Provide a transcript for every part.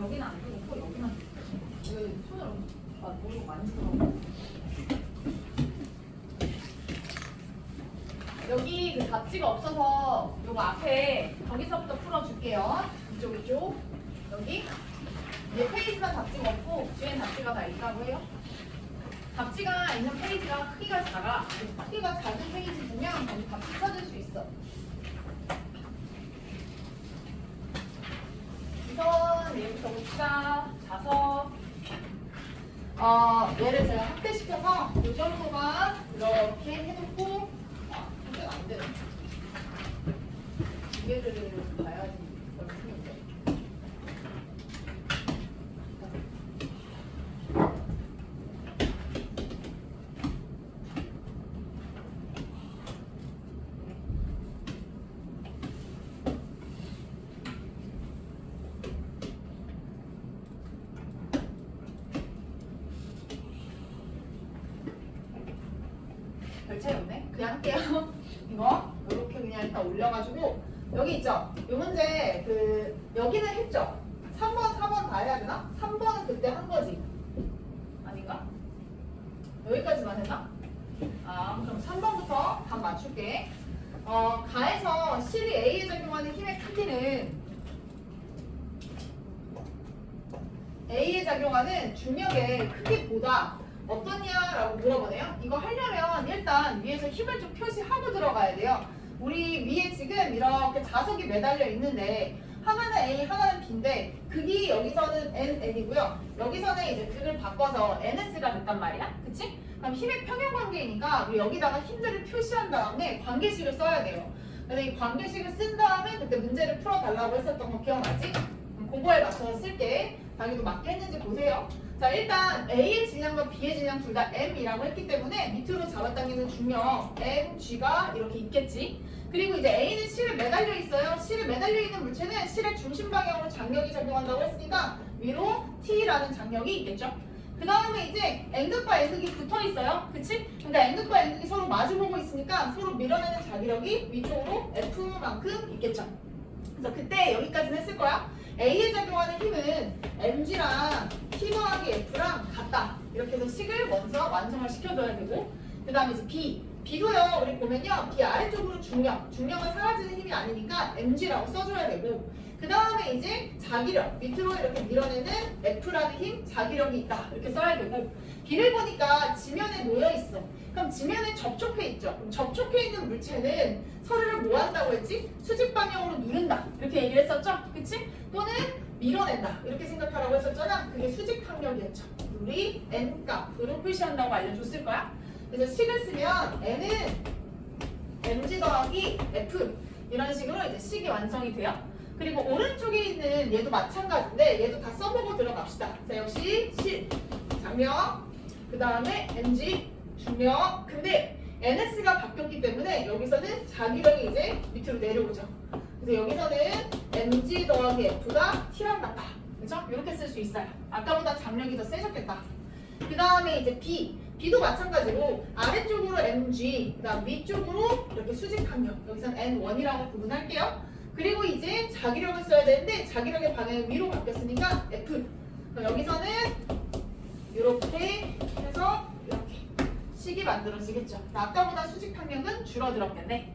여기는 안 되고 여기만 돼. 여기 손으로 모르고 만지더라고. 여기 그 답지가 없어서 요거 앞에 거기서부터 풀어줄게요. 이쪽 여기 이제 페이지만 답지가 없고 뒤엔 답지가 다 있다고 해요. 답지가 있는 페이지가 크기가 작아. 크기가 작은 페이지 보면 거기 답지 찾을 수 있어. 우선 얘부터 봅시다. 자석. 얘를 제가 확대시켜서 이 정도만 이렇게 해놓고 확대가 안 되네. 두 개를 봐야지 이걸 풀는데. 별 차이 없네. 그냥 할게요. 이거 이렇게 그냥 일단 올려가지고 여기 있죠. 이 문제 여기는 했죠. 3번, 4번 다 해야 되나? 3번은 그때 한 거지. 아닌가? 여기까지만 했나? 그럼 3번부터 답 맞출게. 가에서 실이 A에 작용하는 힘의 크기는 A에 작용하는 중력의 크기보다 어떠냐라고 물어보네요. 이거 하려면 일단 위에서 힘을 좀 표시하고 들어가야 돼요. 우리 위에 지금 이렇게 자석이 매달려 있는데 하나는 A, 하나는 B인데 극이 여기서는 N이고요. 여기서는 이제 극을 바꿔서 NS가 됐단 말이야. 그치? 그럼 힘의 평형 관계이니까 우리 여기다가 힘들을 표시한 다음에 관계식을 써야 돼요. 그래서 이 관계식을 쓴 다음에 그때 문제를 풀어달라고 했었던 거 기억나지? 그거에 맞춰서 쓸게. 자기도 맞게 했는지 보세요. 자, 일단 A의 질량과 B의 질량 둘 다 M이라고 했기 때문에 밑으로 잡아당기는 중력 mg가 이렇게 있겠지. 그리고 이제 A는 실에 매달려 있어요. 실에 매달려 있는 물체는 실의 중심 방향으로 장력이 작용한다고 했으니까 위로 T라는 장력이 있겠죠. 그 다음에 이제 N극과 N극이 붙어 있어요. 그치? 근데 N극과 N극이 서로 마주보고 있으니까 서로 밀어내는 자기력이 위쪽으로 F만큼 있겠죠. 그래서 그때 여기까지는 했을 거야. A에 작용하는 힘은 mg랑 T 더하기 F랑 같다. 이렇게 해서 식을 먼저 완성을 시켜줘야 되고, 그 다음에 이제 B도요. 우리 보면요. B 아래쪽으로 중력은 사라지는 힘이 아니니까 mg라고 써줘야 되고, 그 다음에 이제 자기력, 밑으로 이렇게 밀어내는 F라는 힘, 자기력이 있다. 이렇게 써야 되고, B를 보니까 지면에 놓여 있어. 그럼 지면에 접촉해 있죠. 그럼 접촉해 있는 물체는 서로를 뭐 한다고 했지? 수직 방향으로 누른다. 이렇게 얘기를 했었죠? 그치? 또는 밀어낸다. 이렇게 생각하라고 했었잖아. 그게 수직 항력이었죠. 우리 N 값으로 표시한다고 알려줬을 거야. 그래서 식을 쓰면 N은 mg 더하기 F 이런 식으로 이제 식이 완성이 돼요. 그리고 오른쪽에 있는 얘도 마찬가지인데 얘도 다 써보고 들어갑시다. 자, 역시 실, 장력, 그 다음에 mg, 중력. 근데 NS가 바뀌었기 때문에 여기서는 자기력이 이제 밑으로 내려오죠. 그래서 여기서는 mg 더하기 F가 T랑 같다. 그죠? 이렇게 쓸 수 있어요. 아까보다 장력이 더 세졌겠다. 그 다음에 이제 B도 마찬가지로 아래쪽으로 mg, 그 다음 위쪽으로 이렇게 수직 항력. 여기서는 N1이라고 구분할게요. 그리고 이제 자기력을 써야 되는데 자기력의 방향이 위로 바뀌었으니까 F. 그럼 여기서는 이렇게 해서 이렇게 식이 만들어지겠죠. 아까보다 수직 항력은 줄어들었겠네.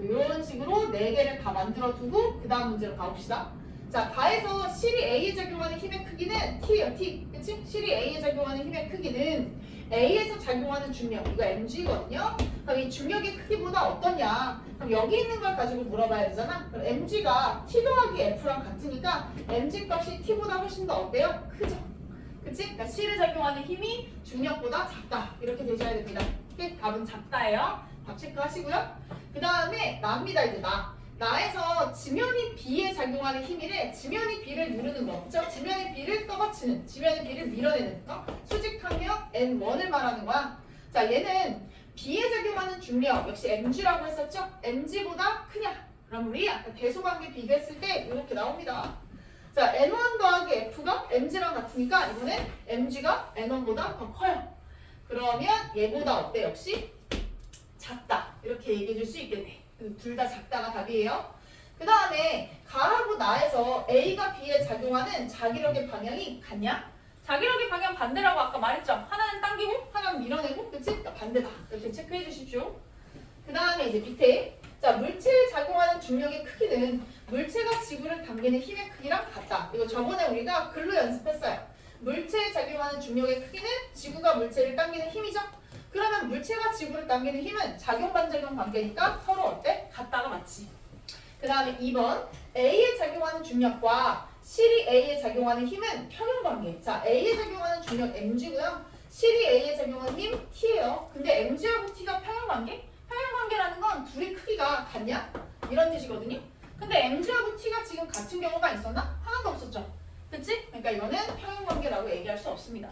이런 식으로 4개를 다 만들어두고 그 다음 문제로 가봅시다. 자, 가에서 실이 A에 작용하는 힘의 크기는 T예요. T. 그치? 실이 A에 작용하는 힘의 크기는 A에서 작용하는 중력, 이거 mg거든요. 그럼 이 중력의 크기보다 어떠냐? 그럼 여기 있는 걸 가지고 물어봐야 되잖아. 그럼 mg가 T 더하기 F랑 같으니까 mg 값이 T보다 훨씬 더 어때요? 크죠? 그치? 그러니까 실에 작용하는 힘이 중력보다 작다. 이렇게 되셔야 됩니다. 답은 작다예요. 답 체크하시고요. 그 다음에 나입니다. 이제 나에서 지면이 B에 작용하는 힘이래. 지면이 B를 누르는 거. 그쵸? 지면이 B를 떠받치는, 지면이 B를 밀어내는 거. 수직 항력 N1을 말하는 거야. 자, 얘는 B에 작용하는 중력, 역시 mg라고 했었죠? mg보다 크냐? 그럼 우리 아까 배수관계 비교했을 때 이렇게 나옵니다. 자, N1 더하기 F가 mg랑 같으니까 이번엔 mg가 N1보다 더 커요. 그러면 얘보다 어때? 역시 작다. 이렇게 얘기해 줄 수 있겠네. 둘 다 작다가 답이에요. 그 다음에 가하고 나에서 A가 B에 작용하는 자기력의 방향이 같냐? 자기력의 방향 반대라고 아까 말했죠? 하나는 당기고 하나는 밀어내고, 그치? 그러니까 반대다. 이렇게 체크해 주십시오. 그 다음에 이제 밑에 자, 물체에 작용하는 중력의 크기는 물체가 지구를 당기는 힘의 크기랑 같다. 이거 저번에 우리가 글로 연습했어요. 물체에 작용하는 중력의 크기는 지구가 물체를 당기는 힘이죠? 그러면 물체가 지구를 당기는 힘은 작용 반작용 관계니까 서로 어때? 같다가 맞지. 그 다음에 2번 A에 작용하는 중력과 실이 A에 작용하는 힘은 평형관계. 자, A에 작용하는 중력 mg고요. 실이 A에 작용하는 힘 t예요. 근데 mg하고 t가 평형관계? 평형관계라는 건 둘의 크기가 같냐? 이런 뜻이거든요. 근데 mg하고 t가 지금 같은 경우가 있었나? 하나도 없었죠. 그치? 그러니까 이거는 평형관계라고 얘기할 수 없습니다.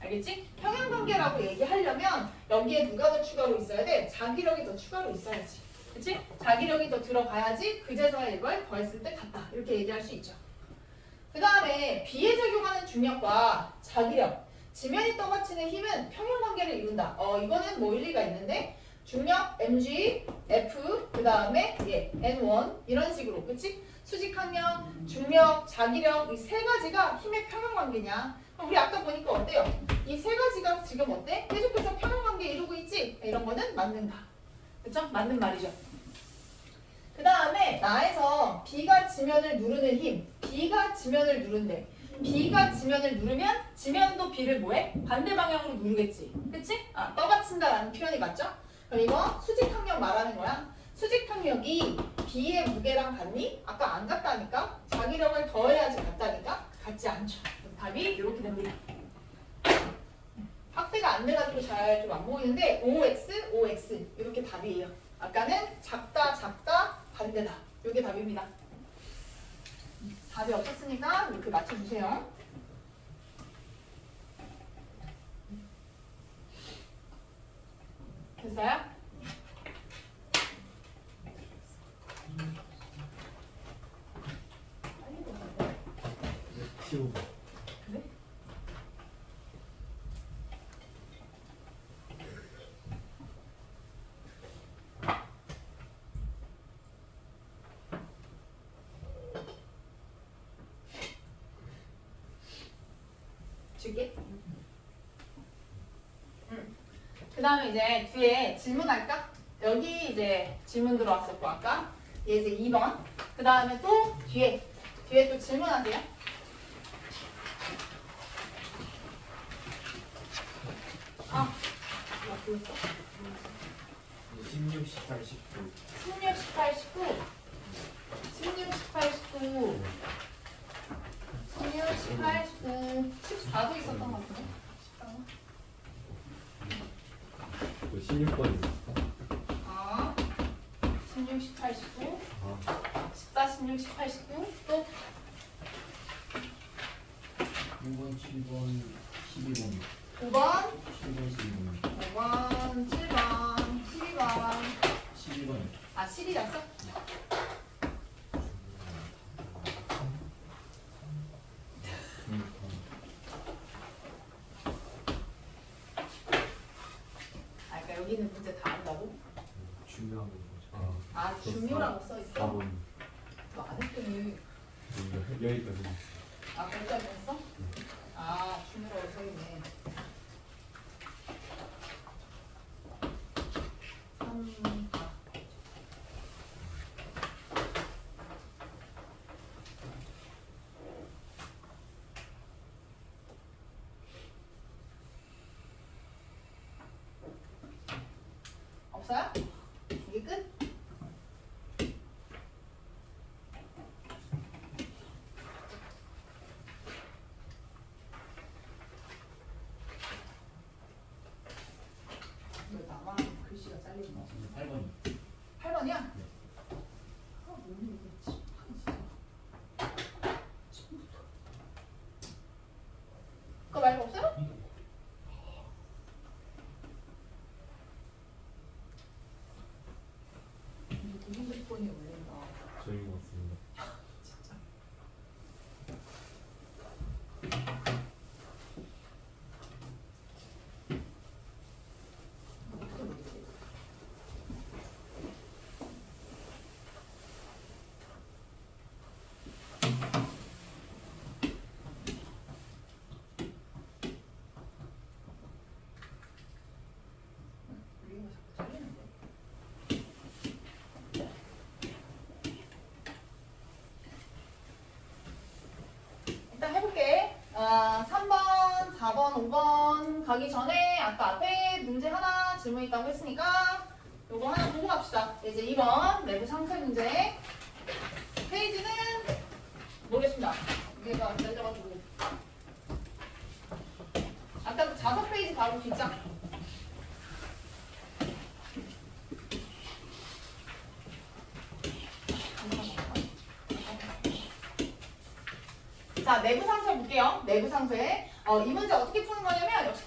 알겠지? 평형관계라고 얘기하려면 여기에 누가 더 추가로 있어야 돼? 자기력이 더 추가로 있어야지. 그치? 자기력이 더 들어가야지 그제서야 이걸 더했을 때 같다. 이렇게 얘기할 수 있죠. 그 다음에 B에 작용하는 중력과 자기력, 지면이 떠받치는 힘은 평형관계를 이룬다. 이거는 뭐 일리가 있는데 중력 mg, f, 그 다음에 n1 이런 식으로, 그치? 수직항력, 중력, 자기력 이 세 가지가 힘의 평형관계냐? 우리 아까 보니까 어때요? 이 세 가지가 지금 어때? 계속해서 평형관계 이루고 있지? 이런 거는 맞는다. 그쵸? 맞는 말이죠. 그 다음에 나에서 B가 지면을 누르는 힘, B가 지면을 누른대. B가 지면을 누르면 지면도 B를 뭐해? 반대 방향으로 누르겠지. 그치? 떠받친다라는 표현이 맞죠? 그럼 이거 수직항력 말하는 거야. 수직항력이 B의 무게랑 같니? 아까 안 같다니까? 자기력을 더해야지 같다니까? 같지 않죠. 답이 이렇게 됩니다. 확대가 안 돼가지고 잘 좀 안 보이는데 OX, OX 이렇게 답이에요. 아까는 작다, 작다, 반대다. 이게 답입니다. 답이 없었으니까 이렇게 맞춰주세요. 됐어요? 그래? 줄게. 그 다음에 이제 뒤에 질문할까? 여기 이제 질문 들어왔었고 아까 얘 이제 2번. 그 다음에 또 뒤에 또 질문하세요. 뭐였어? 16, 18, 19 16, 18, 19 16, 18, 19 16, 18, 19 14도 있었던 것 같은데 16번이 16, 18, 19 14, 16, 18, 19 또 6번, 7번, 12번 5번 7번, 12번 5번, 7번, 12번 12번 10이랬어? 그러니까 여기는 문제 다 한다고? 중요한 거죠. 중요라고 써있어? 4번 너 안 했더니 여기까지 거기까지 했어? 중요라고 써있네 3, 4 없어요? 이게 끝? 왜 나만 글씨가 잘리는 거지? 8번이 8번이야? 네. 너무 이거 진짜 처음부터 그거 말고 없어요? 가기 전에 아까 앞에 문제 하나 질문 있다고 했으니까 요거 하나 보고 갑시다. 이제 2번 내부 상세 문제. 페이지는 모르겠습니다. 얘가 내려가지고 아까 그 자석 페이지 바로 뒷장. 자, 내부 상세 볼게요. 내부 상세. 이 문제 어떻게 푸는 거냐면 역시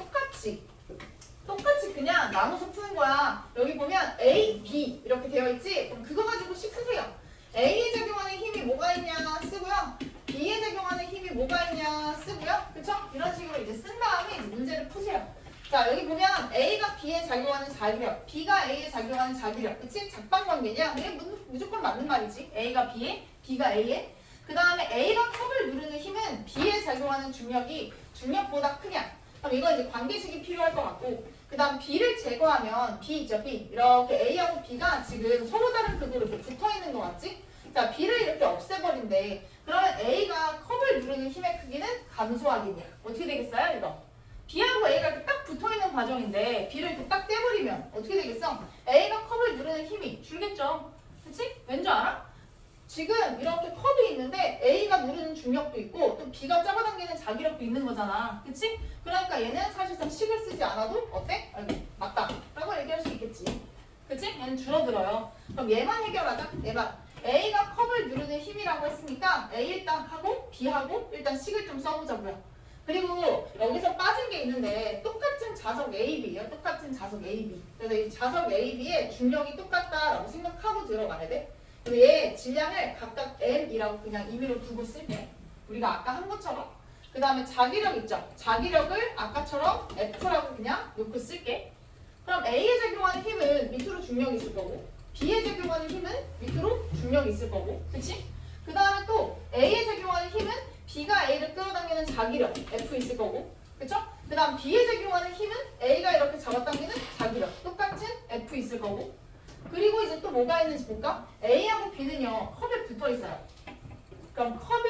똑같이 그냥 나눠서 푸는 거야. 여기 보면 A, B 이렇게 되어 있지? 그럼 그거 가지고 식 쓰세요. A에 적용하는 힘이 뭐가 있냐 쓰고요. B에 적용하는 힘이 뭐가 있냐 쓰고요. 그쵸? 이런 식으로 이제 쓴 다음에 이제 문제를 푸세요. 자, 여기 보면 A가 B에 작용하는 자기력, B가 A에 작용하는 자기력. 그치? 작방관계냐? 이게 무조건 맞는 말이지. A가 B에, B가 A에. 그 다음에 A가 컵을 누르는 힘은 B에 작용하는 중력이 중력보다 크냐? 그럼 이건 이제 관계식이 필요할 것 같고, 그 다음 B를 제거하면 B 있죠, B. 이렇게 A하고 B가 지금 서로 다른 극으로 이렇게 붙어 있는 거 같지? 자, B를 이렇게 없애버린대. 그러면 A가 컵을 누르는 힘의 크기는 감소하겠냐? 어떻게 되겠어요, 이거? B하고 A가 이렇게 딱 붙어 있는 과정인데, B를 이렇게 딱 떼버리면 어떻게 되겠어? A가 컵을 누르는 힘이 줄겠죠? 그치? 왠지 알아? 지금 이렇게 컵이 있는데 A가 누르는 중력도 있고 또 B가 잡아당기는 자기력도 있는 거잖아. 그치? 그러니까 얘는 사실상 식을 쓰지 않아도 어때? 아이고 맞다 라고 얘기할 수 있겠지. 그치? 얘는 줄어들어요. 그럼 얘만 해결하자. 얘만. A가 컵을 누르는 힘이라고 했으니까 A 일단 하고 B하고 일단 식을 좀 써보자고요. 그리고 여기서 빠진 게 있는데 똑같은 자석 AB예요. 똑같은 자석 AB. 그래서 이 자석 AB의 중력이 똑같다라고 생각하고 들어가야 돼. 그리고 얘 질량을 각각 M이라고 그냥 임의로 두고 쓸게. 우리가 아까 한 것처럼. 그 다음에 자기력 있죠? 자기력을 아까처럼 F라고 그냥 놓고 쓸게. 그럼 A에 적용하는 힘은 밑으로 중력이 있을 거고 B에 적용하는 힘은 밑으로 중력이 있을 거고 그치? 그 다음에 또 A에 적용하는 힘은 B가 A를 끌어당기는 자기력 F 있을 거고 그쵸? 그 다음 B에 적용하는 힘은 A가 이렇게 잡아당기는 자기력 똑같은 F 있을 거고 그리고 이제 또 뭐가 있는지 볼까? A하고 B는요 컵에 붙어 있어요. 그럼 컵이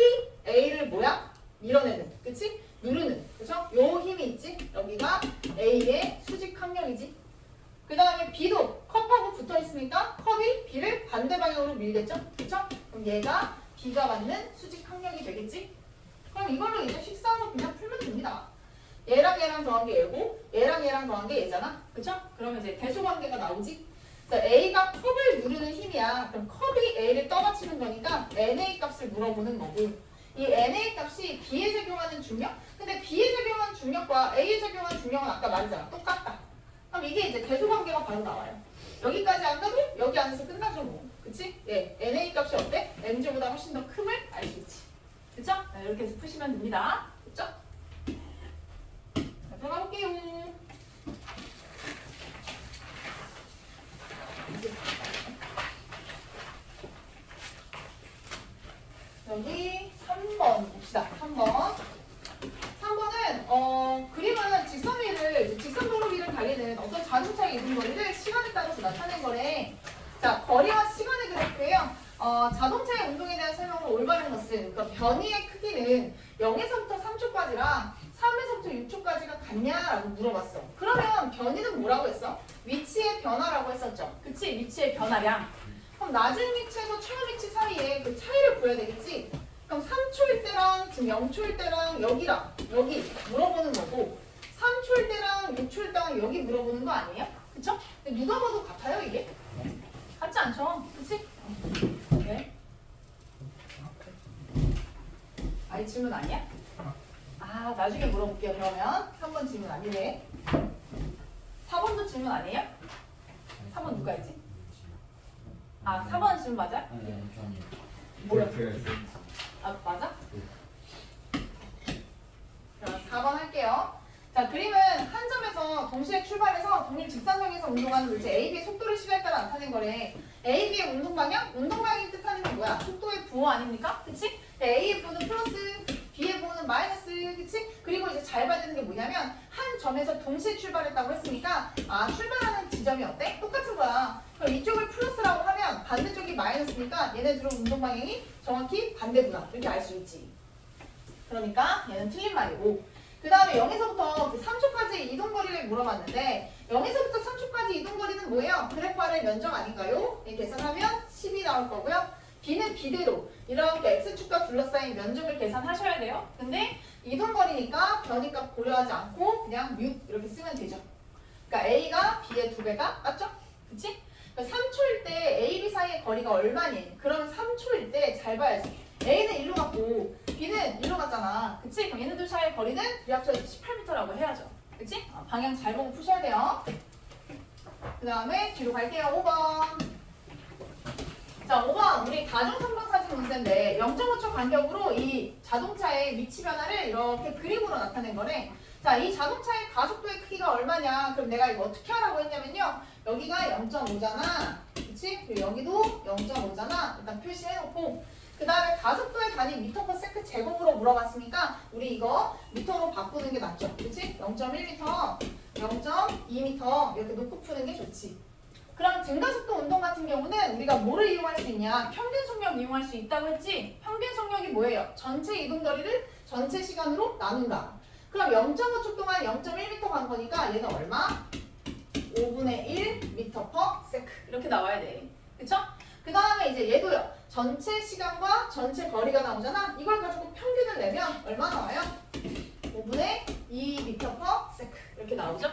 A를 뭐야? 밀어내는, 그치? 누르는, 그쵸? 요 힘이 있지? 여기가 A의 수직 항력이지. 그 다음에 B도 컵하고 붙어 있으니까 컵이 B를 반대 방향으로 밀겠죠? 그쵸? 그럼 얘가 B가 받는 수직 항력이 되겠지? 그럼 이걸로 이제 식사하고 그냥 풀면 됩니다. 얘랑 얘랑 더한 게 얘고 얘랑 얘랑 더한 게 얘잖아. 그쵸? 그러면 이제 대소관계가 나오지? A가 컵을 누르는 힘이야. 그럼 컵이 A를 떠받치는 거니까 NA 값을 물어보는 거고 이 NA 값이 B에 적용하는 중력? 근데 B에 적용하는 중력과 A에 적용하는 중력은 아까 말했잖아. 똑같다. 그럼 이게 이제 대소관계가 바로 나와요. 여기까지 안 가도 여기 안에서 끝나죠 뭐. 그치? 예, NA 값이 어때? MG보다 훨씬 더 큼을 알 수 있지. 그쵸? 네, 이렇게 해서 푸시면 됩니다. 그쵸? 자, 들어가 볼게요. 여기 3번 봅시다. 3번. 3번은 그림은 직선 위를 직선 도로 위를 달리는 어떤 자동차의 이동 거리를 시간에 따라서 나타낸 거래. 자, 거리와 시간의 그래프예요. 자동차의 운동에 대한 설명을 올바른 것은 그러니까 변이의 크기는 0에서부터 3초까지랑 3에서부터 6초까지가 같냐라고 물어봤어. 그러면 변이는 뭐라고 했어? 위치의 변화라고 했었죠. 그치? 위치의 변화량. 그럼 낮은 위치에서 처음 위치 사이에 그 차이를 보여야 되겠지? 그럼 3초일 때랑 지금 0초일 때랑 여기랑 여기 물어보는 거고 3초일 때랑 6초일 때랑 여기 물어보는 거 아니에요? 그쵸? 근데 누가 봐도 같아요 이게? 같지 않죠? 그치? 네. 아니 질문 아니야? 아 나중에 물어볼게요 그러면 3번 질문 아니네 4번도 질문 아니에요? 3번 누가 했지? 아 4번 질문 맞아? 아니 뭐야? 제가 했어요. 아 맞아? 그럼 4번 할게요. 자 그림은 한 점에서 동시에 출발해서 동일 직선형에서 운동하는 물체 AB의 속도를 시간에 따라 나타낸 거래. AB의 운동 방향? 운동 방향이 뜻하는 게 뭐야? 속도의 부호 아닙니까? 그치? A의 부호는 플러스, B의 부호는 마이너스, 그치? 그리고 이제 잘 봐야 되는 게 뭐냐면 한 점에서 동시에 출발했다고 했으니까 출발하는 지점이 어때? 똑같은 거야. 그럼 이쪽을 플러스라고 하면 반대쪽이 마이너스니까 얘네들은 운동 방향이 정확히 반대구나. 이렇게 알 수 있지. 그러니까 얘는 틀린 말이고 그 다음에 0에서부터 그 3초까지 이동거리를 물어봤는데 0에서부터 3초까지 이동거리는 뭐예요? 그래프 아래 면적 아닌가요? 계산하면 10이 나올 거고요. b는 b대로 이렇게 x축과 둘러싸인 면적을 계산하셔야 돼요. 근데 이동거리니까 변이값 고려하지 않고 그냥 6 이렇게 쓰면 되죠. 그러니까 a가 b의 2배가 맞죠? 그치? 그러니까 3초일 때 a, b 사이의 거리가 얼마니? 그러면 3초일 때 잘 봐야지. a는 1로 갔고 b는 1로 갔잖아. 그치? 그럼 얘네들 사이의 거리는 둘이 합쳐서 18m라고 해야죠. 그치? 방향 잘 보고 푸셔야 돼요. 그 다음에 뒤로 갈게요. 5번. 자, 5번 우리 다중삼각사진 문제인데 0.5초 간격으로 이 자동차의 위치 변화를 이렇게 그림으로 나타낸 거래. 자, 이 자동차의 가속도의 크기가 얼마냐? 그럼 내가 이거 어떻게 하라고 했냐면요. 여기가 0.5잖아. 그치? 그리고 여기도 0.5잖아. 일단 표시해놓고 그 다음에 가속도의 단위 미터 퍼 세컨드 제곱으로 물어봤으니까 우리 이거 미터로 바꾸는 게 낫죠. 그치? 0.1m, 0.2m 이렇게 놓고 푸는 게 좋지. 그럼 증가속도 운동 같은 경우는 우리가 뭐를 이용할 수 있냐? 평균 속력 이용할 수 있다고 했지? 평균 속력이 뭐예요? 전체 이동거리를 전체 시간으로 나눈다. 그럼 0.5초 동안 0.1m 간 거니까 얘는 얼마? 5분의 1 미터 퍼 세컨드 이렇게 나와야 돼. 그쵸? 그 다음에 이제 얘도요. 전체 시간과 전체 거리가 나오잖아. 이걸 가지고 평균을 내면 얼마 나와요? 5분의 2 미터 퍼 세컨드 이렇게 나오죠?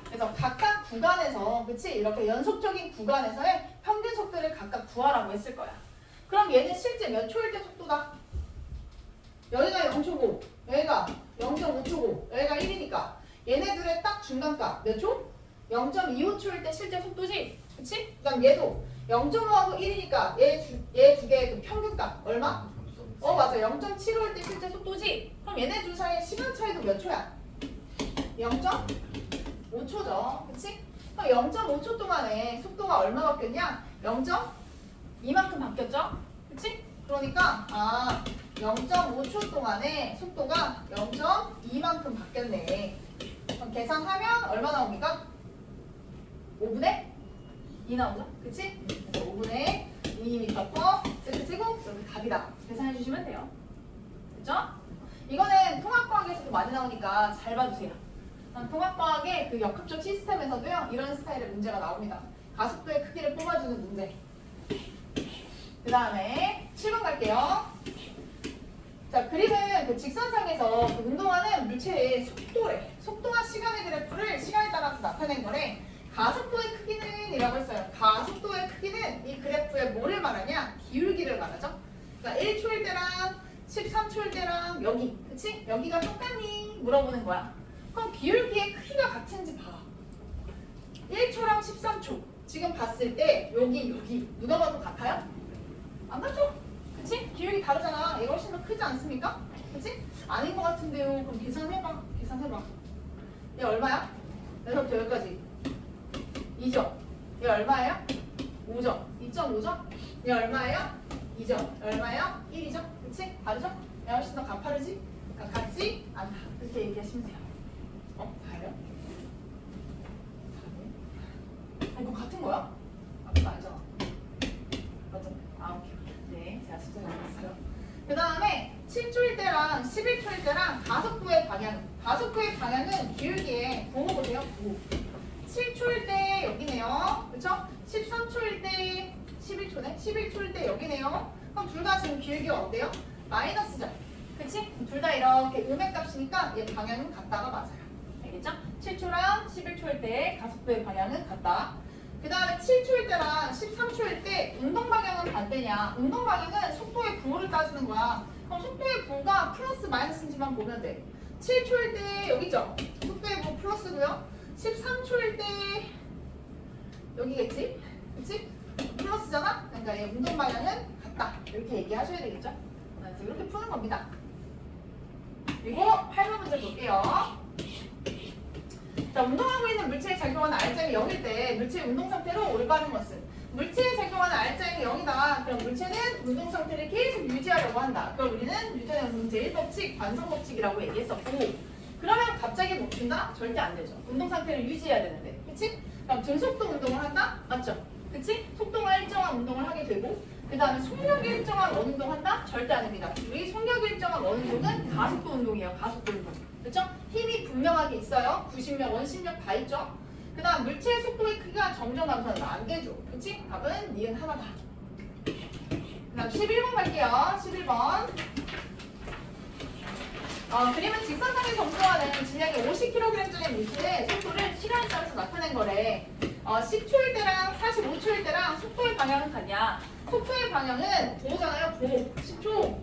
그래서 각각 구간에서 그치? 이렇게 연속적인 구간에서의 평균 속도를 각각 구하라고 했을 거야. 그럼 얘는 실제 몇 초일 때 속도다? 여기가 0초고 여기가 0.5초고 여기가 1이니까 얘네들의 딱 중간값 몇 초? 0.25초일 때 실제 속도지? 그치? 그 다음 얘도 0.5하고 1이니까 얘 두 개의 그 평균값 얼마? 맞아 0.75일 때 실제 속도지? 그럼 얘네 둘 사이의 시간 차이도 몇 초야? 0.5초죠. 그치? 그럼 0.5초 동안에 속도가 얼마 바뀌었냐? 0.2만큼 바뀌었죠? 그치? 그러니까 0.5초 동안에 속도가 0.2만큼 바뀌었네. 그럼 계산하면 얼마 나옵니까? 5분의 2 나오죠? 그치? 그래서 5분의 2m 퍼 세컨드 제곱 여기 답이다. 계산해 주시면 돼요. 그죠? 이거는 통합과학에서도 많이 나오니까 잘 봐주세요. 통합과학의 그 역학적 시스템에서도요 이런 스타일의 문제가 나옵니다. 가속도의 크기를 뽑아주는 문제. 그 다음에 7번 갈게요. 자, 그림은 그 직선상에서 그 운동하는 물체의 속도래. 속도와 시간의 그래프를 시간에 따라서 나타낸 거래. 가속도의 크기는 이라고 했어요. 가속도의 크기는 이 그래프에 뭐를 말하냐? 기울기를 말하죠. 그러니까 1초일 때랑 13초일 때랑 여기, 그치? 여기가 똑같니? 물어보는 거야. 그럼 기울기의 크기가 같은지 봐. 1초랑 13초. 지금 봤을 때 여기 누가 봐도 같아요? 안 같죠? 그치? 기울기 다르잖아. 얘가 훨씬 더 크지 않습니까? 그치? 아닌 것 같은데요. 그럼 계산해봐. 계산해봐. 얘 얼마야? 여기서부터 여기까지 2점. 얘 얼마예요? 5점. 2.5점? 얘 얼마예요? 2점. 얼마예요? 1이죠? 그치? 다르죠? 얘 훨씬 더 가파르지? 그러니까 같지 않다. 그렇게 얘기하시면 돼요. 다요? 이거 같은 거야? 그거 아니잖아. 맞죠? 오케이. 네, 제가 진짜 잘했어요. 그 다음에 7초일 때랑 11초일 때랑 가속도의 방향은 기울기에 부호 보세요. 부호. 7초일 때 여기네요. 그쵸? 13초일 때 11초네? 11초일 때 여기네요. 그럼 둘 다 지금 기울기가 어때요? 마이너스죠? 그치? 둘 다 이렇게 음의 값이니까 얘 방향은 같다가 맞아요. 알겠죠? 7초랑 11초일 때 가속도의 방향은 같다. 그 다음에 7초일 때랑 13초일 때 운동 방향은 반대냐? 운동 방향은 속도의 부호를 따지는 거야. 그럼 속도의 부호가 플러스 마이너스인지만 보면 돼. 7초일 때 여기 있죠? 속도의 부호 플러스고요. 13초일 때 여기겠지? 그치? 플러스잖아? 그러니까 얘 운동 방향은 같다. 이렇게 얘기하셔야 되겠죠? 그래서 이렇게 푸는 겁니다. 그리고 8번 문제 볼게요. 자, 운동하고 있는 물체에 작용하는 R자가 0일 때 물체의 운동 상태로 올바른 것은? 물체에 작용하는 R자가 0이다. 그럼 물체는 운동 상태를 계속 유지하려고 한다. 그럼 우리는 뉴턴의 운동 제1법칙, 관성법칙이라고 얘기했었고, 그러면 갑자기 멈춘다? 절대 안 되죠. 운동 상태를 유지해야 되는데. 그치? 그럼 등속도 운동을 한다? 맞죠? 그치? 속도가 일정한 운동을 하게 되고, 그 다음에 속력이 일정한 원운동 한다? 절대 안 됩니다. 우리 속력이 일정한 원운동은 가속도 운동이에요. 가속도 운동. 그치? 그쵸? 힘이 분명하게 있어요. 구심력, 원심력 다 있죠? 그 다음 물체의 속도의 크기가 점점 감소한다. 안 되죠. 그치? 답은 니은 하나다. 그 다음 11번 갈게요. 11번. 그림은 직선상의 점수와는 질량이 50kg짜리 물체의 속도를 시간에 따라서 나타낸 거래. 10초일 때랑 45초일 때랑 속도의 방향은 같냐? 속도의 방향은 보잖아요. 보. 10초,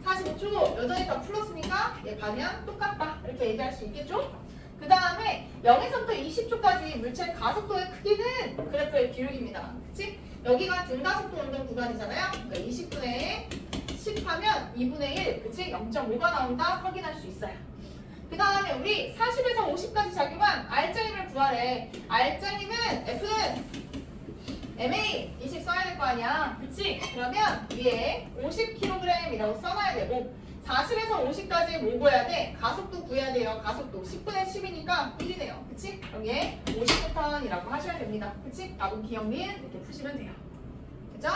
45초, 여전히 다 풀었으니까 얘 방향 똑같다. 이렇게 얘기할 수 있겠죠? 그 다음에 0에서부터 20초까지 물체의 가속도의 크기는 그래프의 기울기입니다. 그치? 여기가 등가속도 운동 구간이잖아요. 그러니까 20분의 10 하면 2분의 1, 그치? 0.5가 나온다 확인할 수 있어요. 그 다음에 우리 40에서 50까지 작용한 R장임을 구하래. R장임은 F는 MA 20 써야 될 거 아니야. 그치? 그러면 위에 50kg이라고 써놔야 되고 40에서 50까지 뭐 구해야 돼? 가속도 구해야 돼요. 가속도 10분의 10이니까 1이네요. 그치? 여기에 50N이라고 하셔야 됩니다. 그치? 답은 기억린 이렇게 푸시면 돼요. 그죠?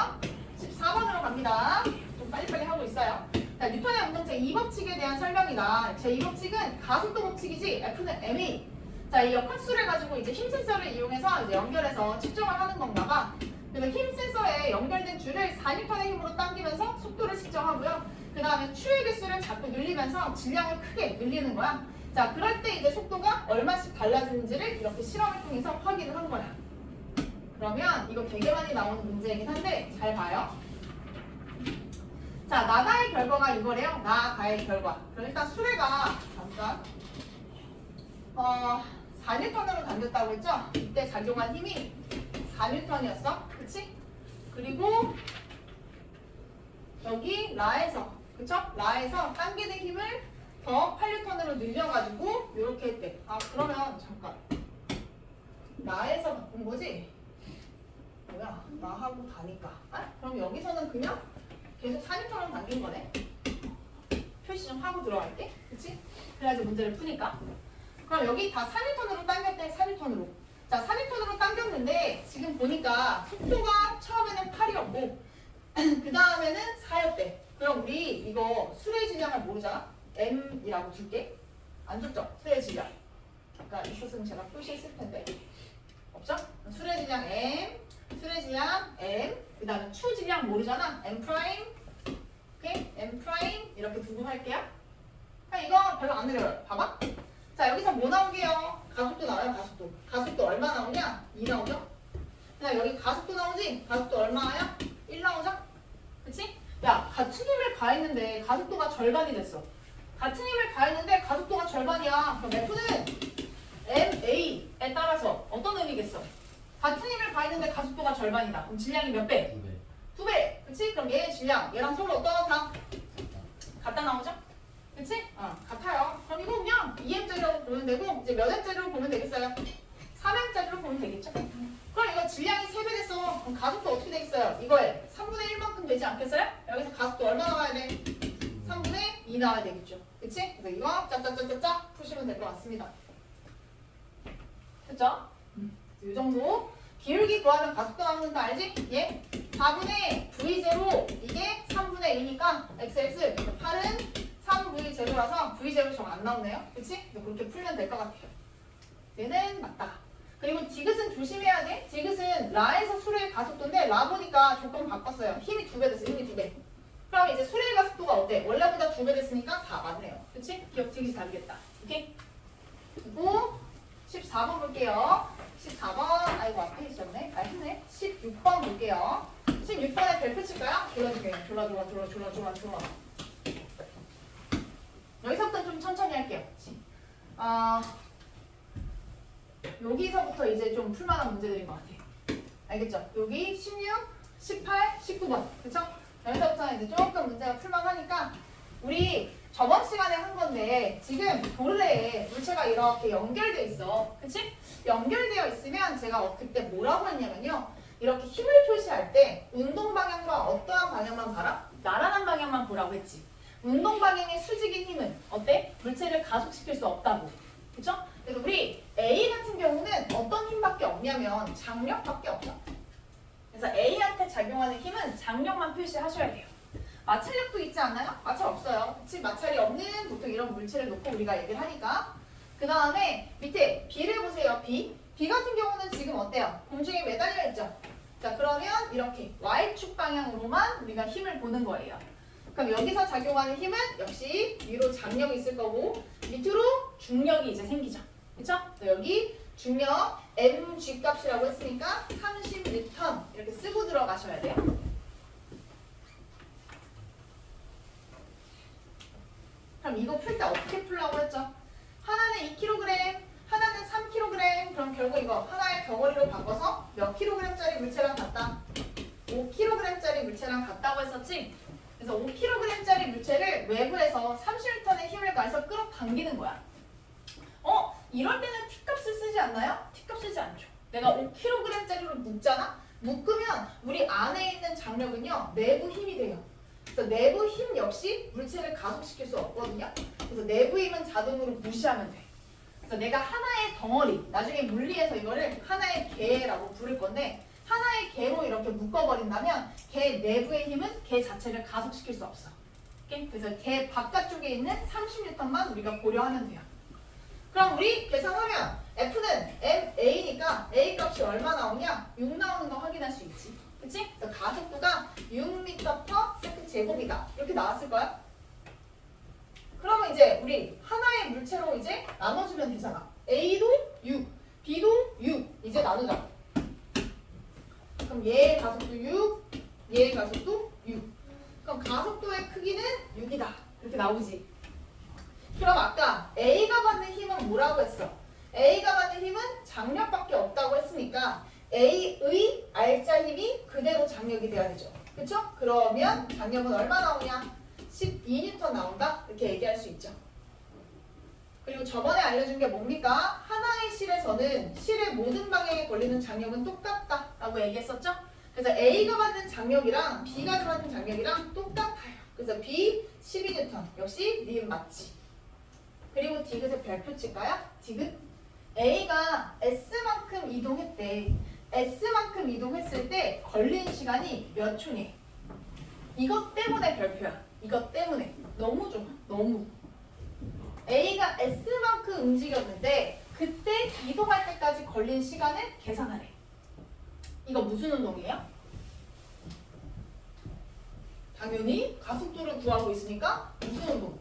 14번으로 갑니다. 좀 빨리빨리 하고 있어요. 자, 뉴턴의 운동체 2법칙에 대한 설명이다. 제 2법칙은 가속도 법칙이지 F는 MA. 자, 이 역학수를 가지고 이제 힘 센서를 이용해서 이제 연결해서 측정을 하는 건가 봐. 그래서 힘 센서에 연결된 줄을 4N의 힘으로 당기면서 속도를 측정하고요. 그 다음에 추의 개수를 자꾸 늘리면서 질량을 크게 늘리는 거야. 자, 그럴 때 이제 속도가 얼마씩 달라지는지를 이렇게 실험을 통해서 확인을 한 거야. 그러면 이거 되게 많이 나오는 문제이긴 한데 잘 봐요. 자, 나가의 결과가 이거래요. 나가의 결과. 그럼 일단 수레가 잠깐 4N으로 당겼다고 했죠? 이때 작용한 힘이 4N이었어. 그치? 그리고 여기 라에서 그쵸? 라에서 당기는 힘을 더 8N으로 늘려가지고 이렇게 했대. 그러면 잠깐 라에서 바꾼 거지? 뭐야? 나하고 다니까. 그럼 여기서는 그냥 계속 4N으로 당긴 거네? 표시 좀 하고 들어갈게. 그치? 그래야지 문제를 푸니까. 그럼 여기 다 4N으로 당겼대. 4N으로. 자, 4N으로 당겼는데 지금 보니까 속도가 처음에는 8이었고 그 다음에는 4였대. 그럼 우리 이거 수레 질량을 모르잖아? M이라고 줄게. 안 줬죠? 수레 질량. 아까 있었으면 제가 표시했을 텐데. 없죠? 수레 질량 M, 수레 질량 M, 그 다음에 추 질량 모르잖아? M 프라임, 오케이? M 프라임 이렇게 두고 할게요. 그냥 이거 별로 안 느려요. 봐봐. 자, 여기서 뭐 나오게요? 가속도 나와요, 가속도. 가속도 얼마 나오냐? 2 나오죠? 그다음 여기 가속도 나오지? 가속도 얼마야? 1 나오죠? 그치? 야, 같은 힘을 가했는데 가속도가 절반이 됐어. 같은 힘을 가했는데 가속도가 절반이야. 그럼 F는 MA에 따라서 어떤 의미겠어? 같은 힘을 가했는데 가속도가 절반이다. 그럼 질량이 몇 배? 2배. 2배. 그치? 그럼 얘의 질량, 얘랑 서로 어떠하다? 같다 나오죠? 그치? 같아요. 그럼 이거 그냥 2M짜리라고 보면 되고 이제 몇 M짜리로 보면 되겠어요? 3M짜리로 보면 되겠죠? 그럼 이거 질량이 3배 됐어. 그럼 가속도 어떻게 되겠어요? 이거에 3분의 1만큼 되지 않겠어요? 여기서 가속도 얼마 나와야 돼? 3분의 2 나와야 되겠죠? 그치? 그래서 이거 짝짝짝짝짝 푸시면 될 것 같습니다. 됐죠? 이 정도. 기울기 구하면 가속도 나오는 거 알지? 예? 4분의 V0 이게 3분의 2니까 XX 8은 3V0라서 V0 정 안 나오네요. 그치? 그렇게 풀면 될 것 같아요. 얘는 맞다. 그리고 디귿은 조심해야 돼. 디귿은 라에서 수레의 가속도인데 라 보니까 조건 바꿨어요. 힘이 2배 됐어. 힘이 2배. 그럼 이제 수레의 가속도가 어때? 원래보다 2배 됐으니까 4 맞네요. 그치? 기억 디귿이 다르겠다. 오케이? 그리고 14번 볼게요. 14번 아이고 앞에 있었네. 했네. 16번 볼게요. 16번에 별표 칠까요? 졸라주게요. 졸라. 여기서부터 좀 천천히 할게요. 여기서부터 이제 좀 풀만한 문제들인 것 같아요. 알겠죠? 여기 16, 18, 19번. 그쵸? 여기서부터 이제 조금 문제가 풀만하니까 우리 저번 시간에 한 건데 지금 도르래에 물체가 이렇게 연결되어 있어. 그치? 연결되어 있으면 제가 그때 뭐라고 했냐면요. 이렇게 힘을 표시할 때 운동 방향과 어떠한 방향만 봐라? 나란한 방향만 보라고 했지. 운동 방향의 수직인 힘은 어때? 물체를 가속시킬 수 없다고. 그쵸? 그래서 우리 A 같은 경우는 어떤 힘밖에 없냐면 장력밖에 없어. 그래서 A한테 작용하는 힘은 장력만 표시하셔야 돼요. 마찰력도 있지 않나요? 마찰 없어요. 그치? 마찰이 없는 보통 이런 물체를 놓고 우리가 얘기를 하니까. 그 다음에 밑에 B를 보세요. B. B 같은 경우는 지금 어때요? 공중에 매달려 있죠? 자, 그러면 이렇게 Y축 방향으로만 우리가 힘을 보는 거예요. 그럼 여기서 작용하는 힘은 역시 위로 장력이 있을 거고 밑으로 중력이 이제 생기죠. 그쵸? 여기 중력 mg 값이라고 했으니까 30N 이렇게 쓰고 들어가셔야 돼요. 그럼 이거 풀 때 어떻게 풀라고 했죠? 하나는 2kg, 하나는 3kg. 그럼 결국 이거 하나의 덩어리로 바꿔서 몇 kg짜리 물체랑 같다? 5kg짜리 물체랑 같다고 했었지? 그래서 5kg짜리 물체를 외부에서 30N의 힘을 가해서 끌어당기는 거야. 이럴 때는 T값을 쓰지 않나요? T값 쓰지 않죠. 내가 5kg짜리로 묶잖아? 묶으면 우리 안에 있는 장력은요, 내부 힘이 돼요. 그래서 내부 힘 역시 물체를 가속시킬 수 없거든요. 그래서 내부 힘은 자동으로 무시하면 돼. 그래서 내가 하나의 덩어리, 나중에 물리에서 이거를 하나의 개라고 부를 건데 하나의 개로 이렇게 묶어버린다면 개 내부의 힘은 개 자체를 가속시킬 수 없어. 오케이? 그래서 개 바깥쪽에 있는 30N만 우리가 고려하면 돼요. 그럼 우리 계산하면 F는 MA니까 A 값이 얼마 나오냐? 6 나오는 거 확인할 수 있지. 그치? 그래서 가속도가 6m/s 제곱이다. 이렇게 나왔을 거야. 그러면 이제 우리 하나의 물체로 이제 나눠주면 되잖아. A도 6, B도 6. 이제 나누자. 그럼 얘의 가속도 6, 얘의 가속도 6. 그럼 가속도의 크기는 6이다. 이렇게 나오지. 그럼 아까 A가 받는 힘은 뭐라고 했어? A가 받는 힘은 장력밖에 없다고 했으니까 A의 알짜 힘이 그대로 장력이 돼야 되죠. 그쵸? 그러면 장력은 얼마 나오냐? 12N 나온다? 이렇게 얘기할 수 있죠. 그리고 저번에 알려준 게 뭡니까? 하나의 실에서는 실의 모든 방향에 걸리는 장력은 똑같다 라고 얘기했었죠? 그래서 A가 받는 장력이랑 B가 받는 장력이랑 똑같아요. 그래서 B 12N 역시 니은 맞지. 그리고 디귿의 별표 칠까요? 디귿 A가 S만큼 이동했대. S만큼 이동했을 때 걸린 시간이 몇 초니? 이것 때문에 별표야. 이것 때문에. 너무 좋아. 너무. A가 S만큼 움직였는데 그때 이동할 때까지 걸린 시간을 계산하래. 이거 무슨 운동이에요? 당연히 가속도를 구하고 있으니까 무슨 운동?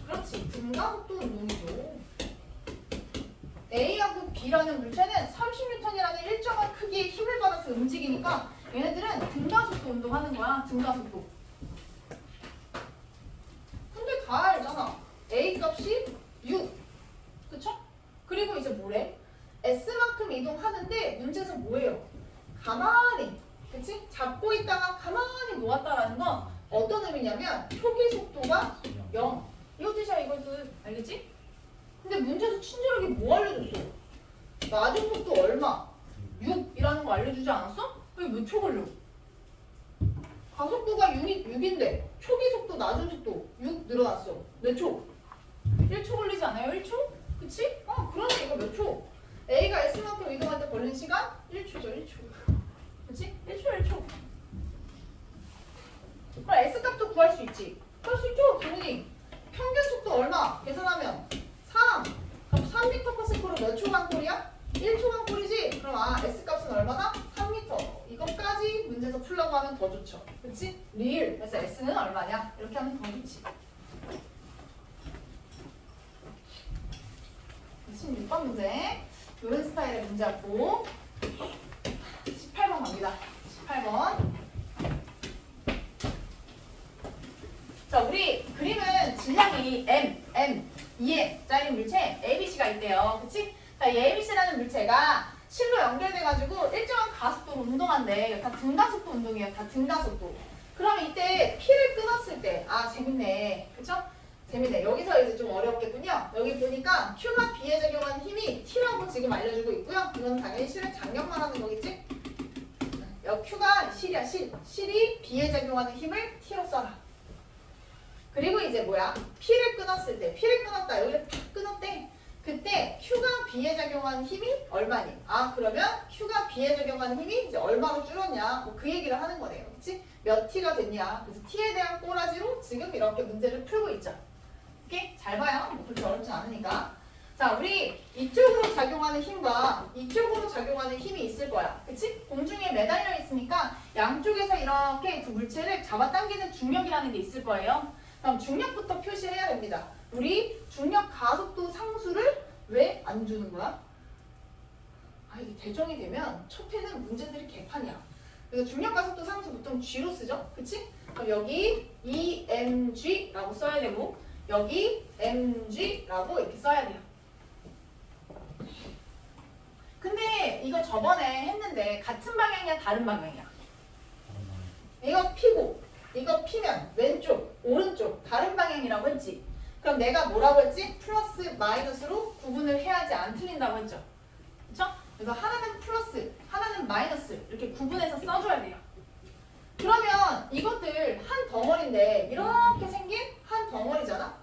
그렇지. 등가속도 운동이죠. A하고 B라는 물체는 30N이라는 일정한 크기의 힘을 받아서 움직이니까 얘네들은 등가속도 운동하는 거야. 등가속도. 근데 다 알잖아. A 값이 6. 그쵸? 그리고 이제 뭐래? S만큼 이동하는데 문제에서 뭐예요? 가만히. 그치? 잡고 있다가 가만히 놓았다라는 건 어떤 의미냐면 초기 속도가 0. 이거 뜻이야, 이거 뜻. 알겠지? 근데 문제에서 친절하게 뭐 알려줬어? 나중 속도 얼마? 6이라는 거 알려주지 않았어? 그게 몇 초 걸려? 가속도가 6인데 초기 속도, 낮은 속도 6 늘어났어. 몇 초? 1초 걸리지 않아요? 1초? 그치? 그러면 이거 몇 초? A가 S만큼 이동할 때 걸린 시간? 1초죠, 1초. 그치? 1초. 그럼 S 값도 구할 수 있지. 구할 수 있죠, 당연히. 평균 속도 얼마? 계산하면 3. 그럼 3m/s로 몇 초간 꼴이야? 1초간 꼴이지? 그럼 S 값은 얼마나? 3m. 이것까지 문제에서 풀려고 하면 더 좋죠. 그치? 리을. 그래서 S는 얼마냐? 이렇게 하면 더 좋지. 16번 문제. 이런 스타일의 문제였고 18번 갑니다. 18번. 자, 우리 그림은 질량이 M, 2M짜리 물체 ABC가 있대요. 그치? 자, 이 ABC라는 물체가 실로 연결돼가지고 일정한 가속도로 운동한대. 다 등가속도 운동이에요. 다 등가속도. 그러면 이때 P를 끊었을 때, 재밌네. 그쵸? 재밌네. 여기서 이제 좀 어렵겠군요. 여기 보니까 Q가 B에 적용하는 힘이 T라고 지금 알려주고 있고요. 이건 당연히 실의 장력만 하는 거겠지? 여기 Q가 실이야, 실. 실이 B에 적용하는 힘을 T로 써라. 그리고 이제 뭐야? P를 끊었을 때, P를 끊었다. 여기를 탁 끊었대. 그때 Q가 B에 적용하는 힘이 얼마니? 그러면 Q가 B에 적용하는 힘이 이제 얼마로 줄었냐? 뭐 그 얘기를 하는 거네요. 그치? 몇 t가 됐냐. 그래서 t에 대한 꼬라지로 지금 이렇게 문제를 풀고 있죠. 오케이? 잘 봐요. 뭐 그렇게 어렵지 않으니까. 자, 우리 이쪽으로 작용하는 힘과 이쪽으로 작용하는 힘이 있을 거야. 그치? 공중에 매달려 있으니까 양쪽에서 이렇게 그 물체를 잡아당기는 중력이라는 게 있을 거예요. 그럼 중력부터 표시해야 됩니다. 우리 중력 가속도 상수를 왜 안 주는 거야? 아, 이게 대정이 되면 첫 회는 문제들이 개판이야. 그래서 중력 가속도 상수 보통 G로 쓰죠? 그치? 그럼 여기 EMG라고 써야 되고 여기 mg라고 이렇게 써야 돼요. 근데 이거 저번에 했는데 같은 방향이야 다른 방향이야? 이거 P고 이거 P면 왼쪽 오른쪽 다른 방향이라고 했지. 그럼 내가 뭐라고 했지? 플러스 마이너스로 구분을 해야지 안 틀린다고 했죠. 그쵸? 그래서 하나는 플러스 하나는 마이너스 이렇게 구분해서 써줘야 돼요. 그러면 이것들 한 덩어리인데 이렇게 생긴 한 덩어리잖아?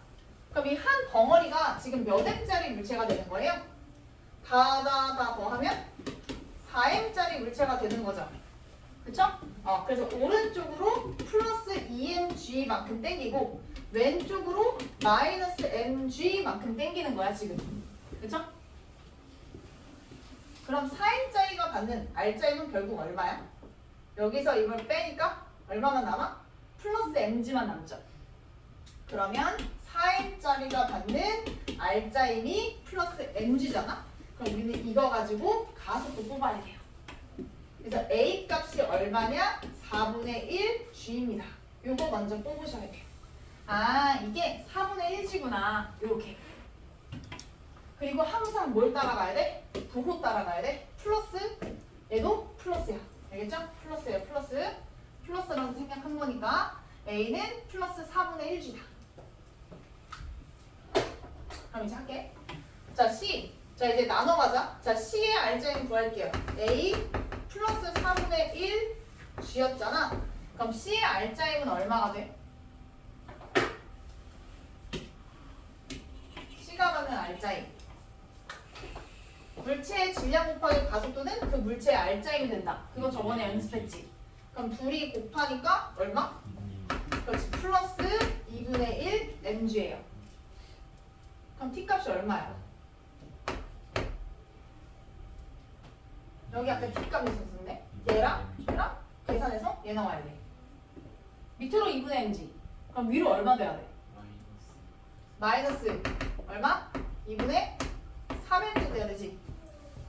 그럼 이 한 덩어리가 지금 몇 m짜리 물체가 되는 거예요? 다 더하면 4m짜리 물체가 되는 거죠. 그쵸? 그래서 오른쪽으로 플러스 2mg만큼 땡기고 왼쪽으로 마이너스 mg만큼 땡기는 거야 지금. 그쵸? 그럼 4m짜리가 받는 R자임은 결국 얼마야? 여기서 이걸 빼니까 얼마만 남아? 플러스 mg만 남죠. 그러면 4m짜리가 받는 R자임이 플러스 mg잖아? 그럼 우리는 이거 가지고 가속도 뽑아야 돼요. 그래서 A 값이 얼마냐? 4분의 1 G입니다. 요거 먼저 뽑으셔야 돼요. 아, 이게 4분의 1G구나. 요렇게. 그리고 항상 뭘 따라가야 돼? 부호 따라가야 돼. 플러스, 얘도 플러스야. 알겠죠? 플러스예요, 플러스. 플러스라고 생각한 거니까 A는 플러스 4분의 1G다. 그럼 이제 할게. 자, C. 자, 이제 나눠가자. 자, C의 R자임 구할게요. A 플러스 4분의 1 G였잖아. 그럼 C의 R자임은 얼마가 돼? C가 받는 R자임. 물체의 질량 곱하기 가속도는 그 물체의 R자임이 된다. 그거 저번에 연습했지. 그럼 둘이 곱하니까 얼마? 그렇지. 플러스 2분의 1 mg예요. 그럼 T값이 얼마야? 여기 아까 T값이 있었는데 얘랑 계산해서 얘 나와야 돼. 밑으로 2분의 mg. 그럼 위로 얼마 돼야 돼? 마이너스 얼마? 2분의 3mg 돼야 되지.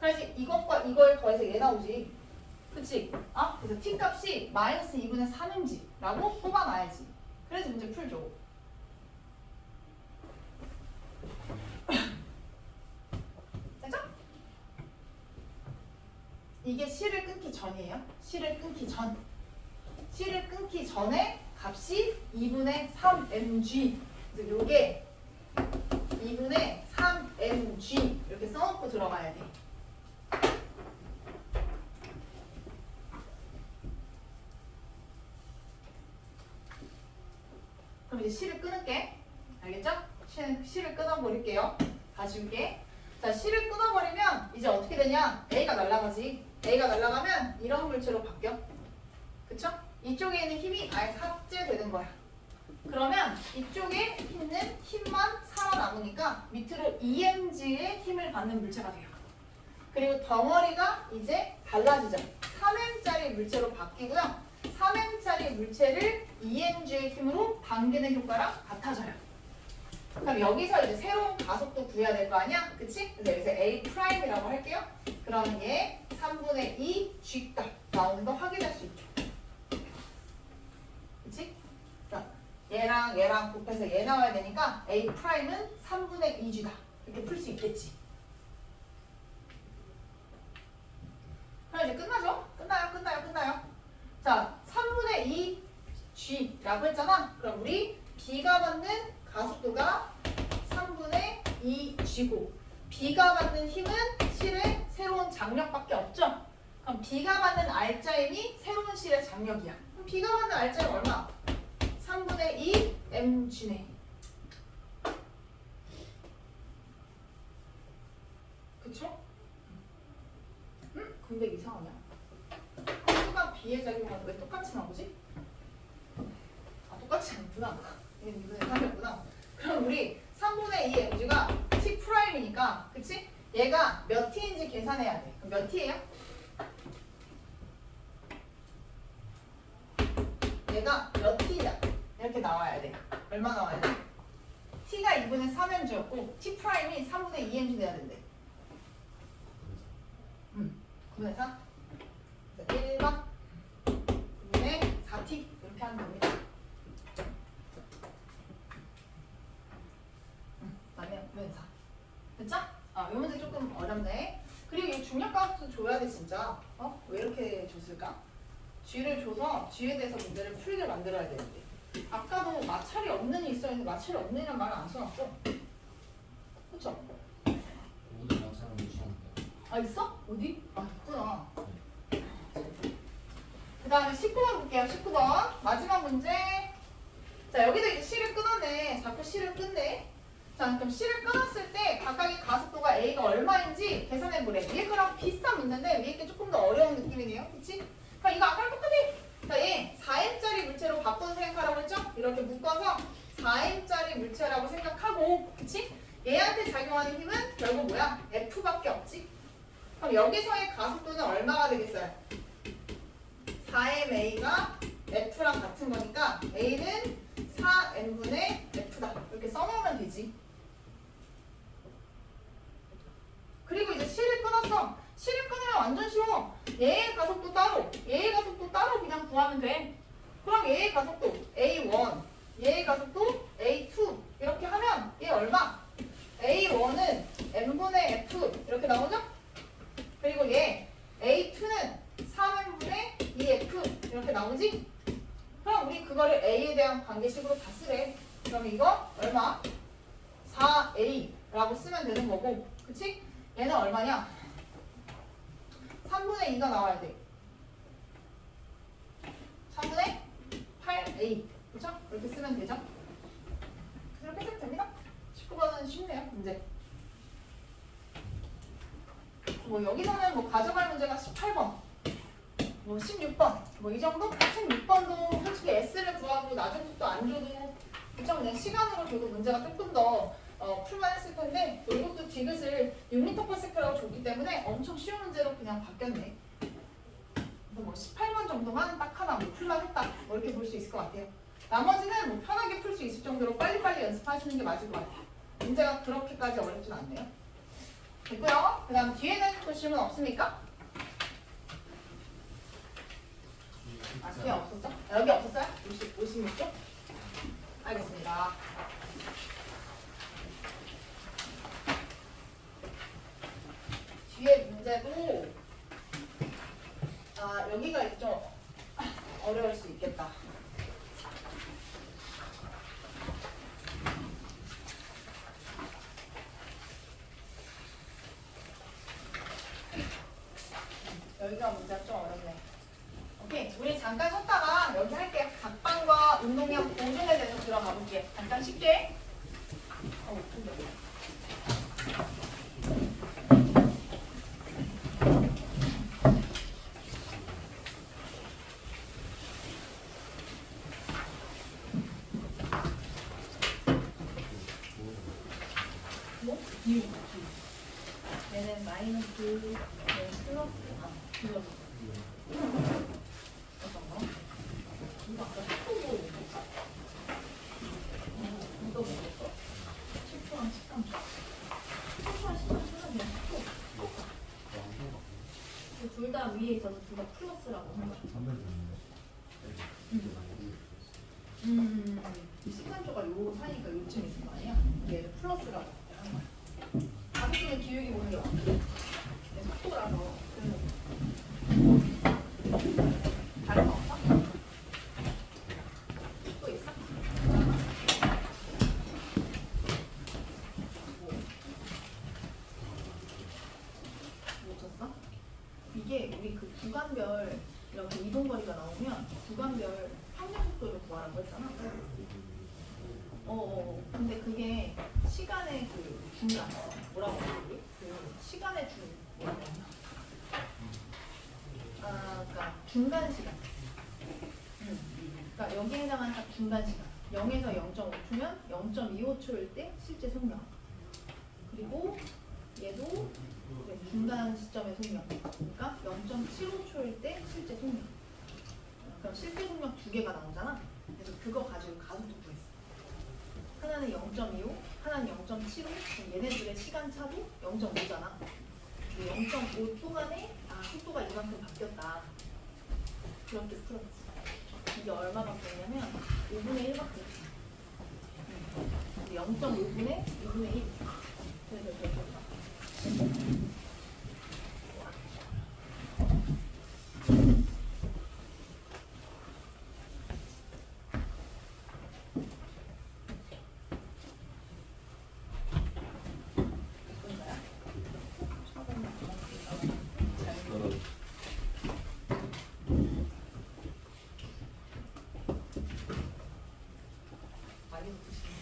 그래야지 이것과 이걸 더해서 얘 나오지. 그치? 그래서 T값이 마이너스 2분의 3mg라고 뽑아놔야지. 그래서 문제 풀죠. 됐죠? 이게 C를 끊기 전이에요. C를 끊기 전. C를 끊기 전에 값이 2분의 3mg. 그래서 요게 2분의 3mg 이렇게 써놓고 들어가야 돼. 그럼 이제 C를 끊을게. 알겠죠? C를 끊어버릴게요. 다시 줄게. 자, C를 끊어버리면 이제 어떻게 되냐? A가 날아가지. A가 날아가면 이런 물체로 바뀌어. 그쵸? 이쪽에 있는 힘이 아예 삭제되는 거야. 그러면 이쪽에 있는 힘만 살아남으니까 밑으로 EMG의 힘을 받는 물체가 돼요. 그리고 덩어리가 이제 달라지죠. 3m짜리 물체로 바뀌고요. 3m짜리 물체를 EMG의 힘으로 당기는 효과랑 같아져요. 그럼 여기서 이제 새로운 가속도 구해야 될 거 아니야? 그치? 그래서 여기서 A'이라고 할게요. 그러면 얘 3분의 2 G값 나오는 거 확인할 수 있죠. 그치? 자, 얘랑 곱해서 얘 나와야 되니까 A'은 3분의 2G다. 이렇게 풀 수 있겠지. 그럼 이제 끝나죠? 끝나요. 자, 3분의 2G라고 했잖아. 그럼 우리 B가 받는 가속도가 3분의 2G고 B가 받는 힘은 실의 새로운 장력밖에 없죠? 그럼 B가 받는 R자임이 새로운 실의 장력이야. 그럼 B가 받는 R자임 얼마? 3분의 2 mg네. 그쵸? 근데 이상하냐? B가 B에 작용하는 왜 똑같이 나오지? 아니구나. 얘는 2분의 3이었구나. 그럼 우리 3분의 2 mg가 t 프라임이니까, 그치? 얘가 몇 t인지 계산해야 돼. 그럼 몇 t예요? 얘가 몇 t냐? 이렇게 나와야 돼. 얼마 나와야 돼? t가 2분의 3mg였고 t 프라임이 3분의 2mg 돼야 된대. 9분의 4? 1박 9분의 4t 이렇게 하면 됩니다. 그다음에 9분의 4. 됐죠? 아, 이 문제 조금 어렵네. 그리고 이 중력값도 줘야 돼 진짜. 왜 이렇게 줬을까? G를 줘서 G에 대해서 문제를 풀게 만들어야 되는데. 아까도 마찰이 없는이 있었는데 마찰이 없는이란 말을 안 써놨어. 그쵸? 모든 영상을 무시한다. 아 있어? 어디? 아 있구나. 그 다음에 19번 볼게요. 19번 마지막 문제. 자 여기도 이제 C를 끊었네. 자꾸 C를 끊네. 자 그럼 C를 끊었을 때 각각의 가속도가 A가 얼마인지 계산해보래. 위에 거랑 비슷한 문제인데 위에 게 조금 더 어려운 느낌이네요. 그치? 그럼 이거 아까랑 똑같아. 자 얘 4m짜리 물체로 바꿔서 생각하라고 했죠? 이렇게 묶어서 4m짜리 물체라고 생각하고, 그치? 얘한테 작용하는 힘은 결국 뭐야? F밖에 없지? 그럼 여기서의 가속도는 얼마가 되겠어요? 4ma가 F랑 같은 거니까 A는 4n분의 F다. 이렇게 써놓으면 되지. 그리고 이제 C를 끊었어. C를 끊으면 완전 쉬워. 얘의 가속도 따로, 얘의 가속도 따로 그냥 구하면 돼. 그럼 얘의 가속도 A1, 얘의 가속도 A2 이렇게 하면 얘 얼마? A1은 n분의 F 이렇게 나오죠? 그리고 얘 A2는 3n분의 2F 이렇게 나오지? 그럼 우리 그거를 A에 대한 관계식으로 다 쓰래. 그럼 이거 얼마? 4A라고 쓰면 되는 거고, 그치? 얘는 얼마냐? 3분의 2가 나와야 돼. 3분의 8A. 그쵸? 이렇게 쓰면 되죠? 이렇게 쓰면 됩니다. 19번은 쉽네요, 문제. 뭐 여기서는 뭐 가져갈 문제가 18번, 뭐 16번, 뭐 이 정도? 16번도 솔직히 S를 구하고 나중 속도 안 줘도 그쵸? 그냥 시간으로 줘도 문제가 조금 더 풀만 했을 텐데 이것도 디귿을 6m/s라고 줬기 때문에 엄청 쉬운 문제로 그냥 바뀌었네. 그래서 뭐 18번 정도만 딱 하나 뭐 풀만 했다 뭐 이렇게 볼 수 있을 것 같아요. 나머지는 뭐 편하게 풀 수 있을 정도로 빨리빨리 연습하시는 게 맞을 것 같아요. 문제가 그렇게까지 어렵진 않네요. 됐고요. 그 다음 뒤에는 또 질문 없습니까? 아, 뒤에 없었죠? 아, 여기 없었어요? 56쪽? 알겠습니다. 뒤에 문제도 여기가 이제 좀 어려울 수 있겠다. 여기가 문제가 좀 어렵네. 오케이, 우리 잠깐 쉬었다가 여기 할게요. 각방과 운동량 보존에 대해서 들어가 볼게요. 잠깐 쉽게. 뭐? 얘는 마이너스, 얘는 플러스, 플러스. 어떤 거? 이거 아까 10도 먹었어? 이거 먹었어? 10도랑 13초. 10도랑 13초는 그냥 10도. 둘 다 위에 있어서 둘 다 플러스라고 한 거야. 13초가 요 사이니까 요쯤 있을 거 아니야? 얘 플러스라고 한 거야. 가급적이면 기울기 보는 게 맞거든. 속도라서. 다른 거 없어? 또 있어? 뭐 쳤어? 이게 우리 그 구간별 이렇게 이동거리가 나오면 구간별 평균 속도를 구하라고 했잖아. 근데 그게 시간의 그 중간 뭐라고 하지? 그 시간의 뭐라고 하나? 그러니까 중간 시간. 그러니까 여기에 해당하는 딱 중간 시간. 0에서 0.5초면 0.25초일 때 실제 속력. 그리고 얘도 이제 중간 시점의 속력. 그러니까 0.75초일 때 실제 속력. 그럼 실제 속력 두 개가 나오잖아. 그래서 그거 가지고 가속도 구했어. 하나는 0.25, 하나는 0.75. 얘네들의 시간차도 0.5잖아. 0.5 동안에 속도가 이만큼 바뀌었다. 그렇게 풀었지. 이게 얼마 바뀌었냐면 5분의 1 바뀌었어. 0.5분의 2분의 1. 그래서 이렇게 많이 붙으시네.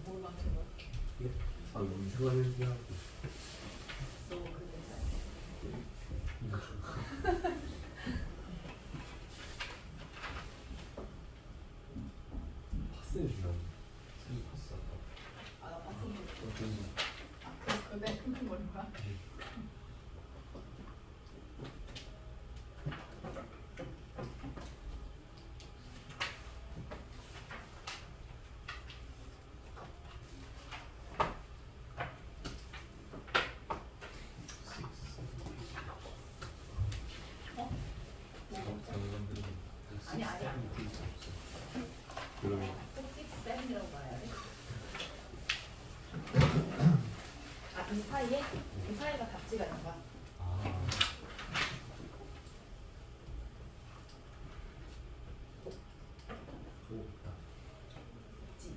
뭘 맞춘 거야? 이상한 얘기야. 너무 그렇게 잘. 파스에 주라고. 이 파스 아까. 나 봤었는데. 어떤 거? 그때 큰 거인 거야? 아니, 아니야. 그러면 67이라고 말해야 돼? 이 사이에? 이 사이가 답지가 있는 거야. 아. 좋다. 있지.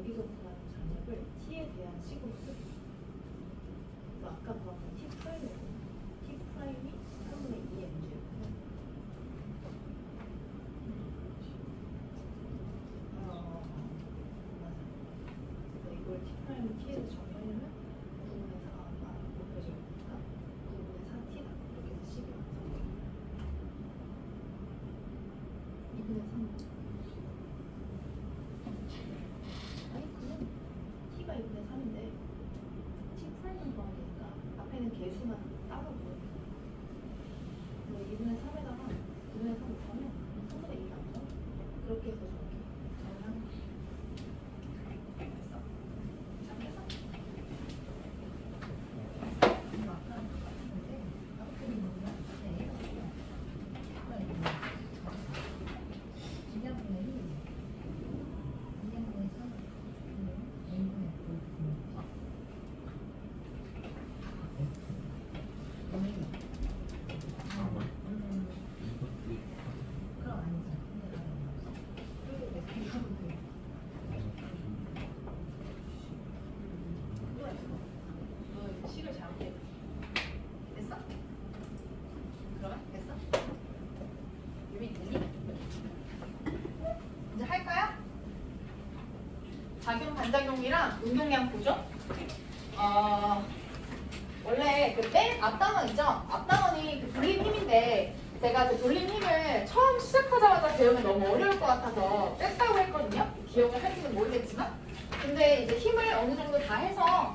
여기서 구하는 잔액을 t에 대한 식으로 쓰기. 그래서 아까 구한 t 프라임이 t 프라임이 3분의 2의 mg였고요. 맞아. 그래서 이걸 t 프라임을 t에서 정의하려면 9분의 4가 높여지니까 9분의 4t다. 이렇게 해서 식이 완성돼요. 2분의 3. 아니 그냥 t가 2분의 3인데 t 프라임을 구하면 되니까 앞에는 계수만 따로 구해요. 그래서 2분의 3에다가 9분의 3 곱하면 3분의 2 나오죠. 그렇게 해서 저렇게 정의하는 거죠. 됐어. 잘해서 이거 아까랑 똑같은데 아웃पु트이 뭐냐? 네. 기량분의 1 2분의 3 n분의 그럼 아니지. 그리고 몇 개 하면 돼. 그거 있어. 너 이거 식을 잘못해. 됐어? 그러면 됐어? 유비 들리? 이제 할까요? 작용 반작용이랑 운동량 보죠? 원래 그 맨 앞단원이죠? 앞단원이 그 돌림 힘인데 제가 그 돌림 힘을 처음 시작하자마자 배우면 너무 어려울 것 같아서 뺐다고 했거든요. 기억을 할지는 모르겠지만 근데 이제 힘을 어느 정도 다 해서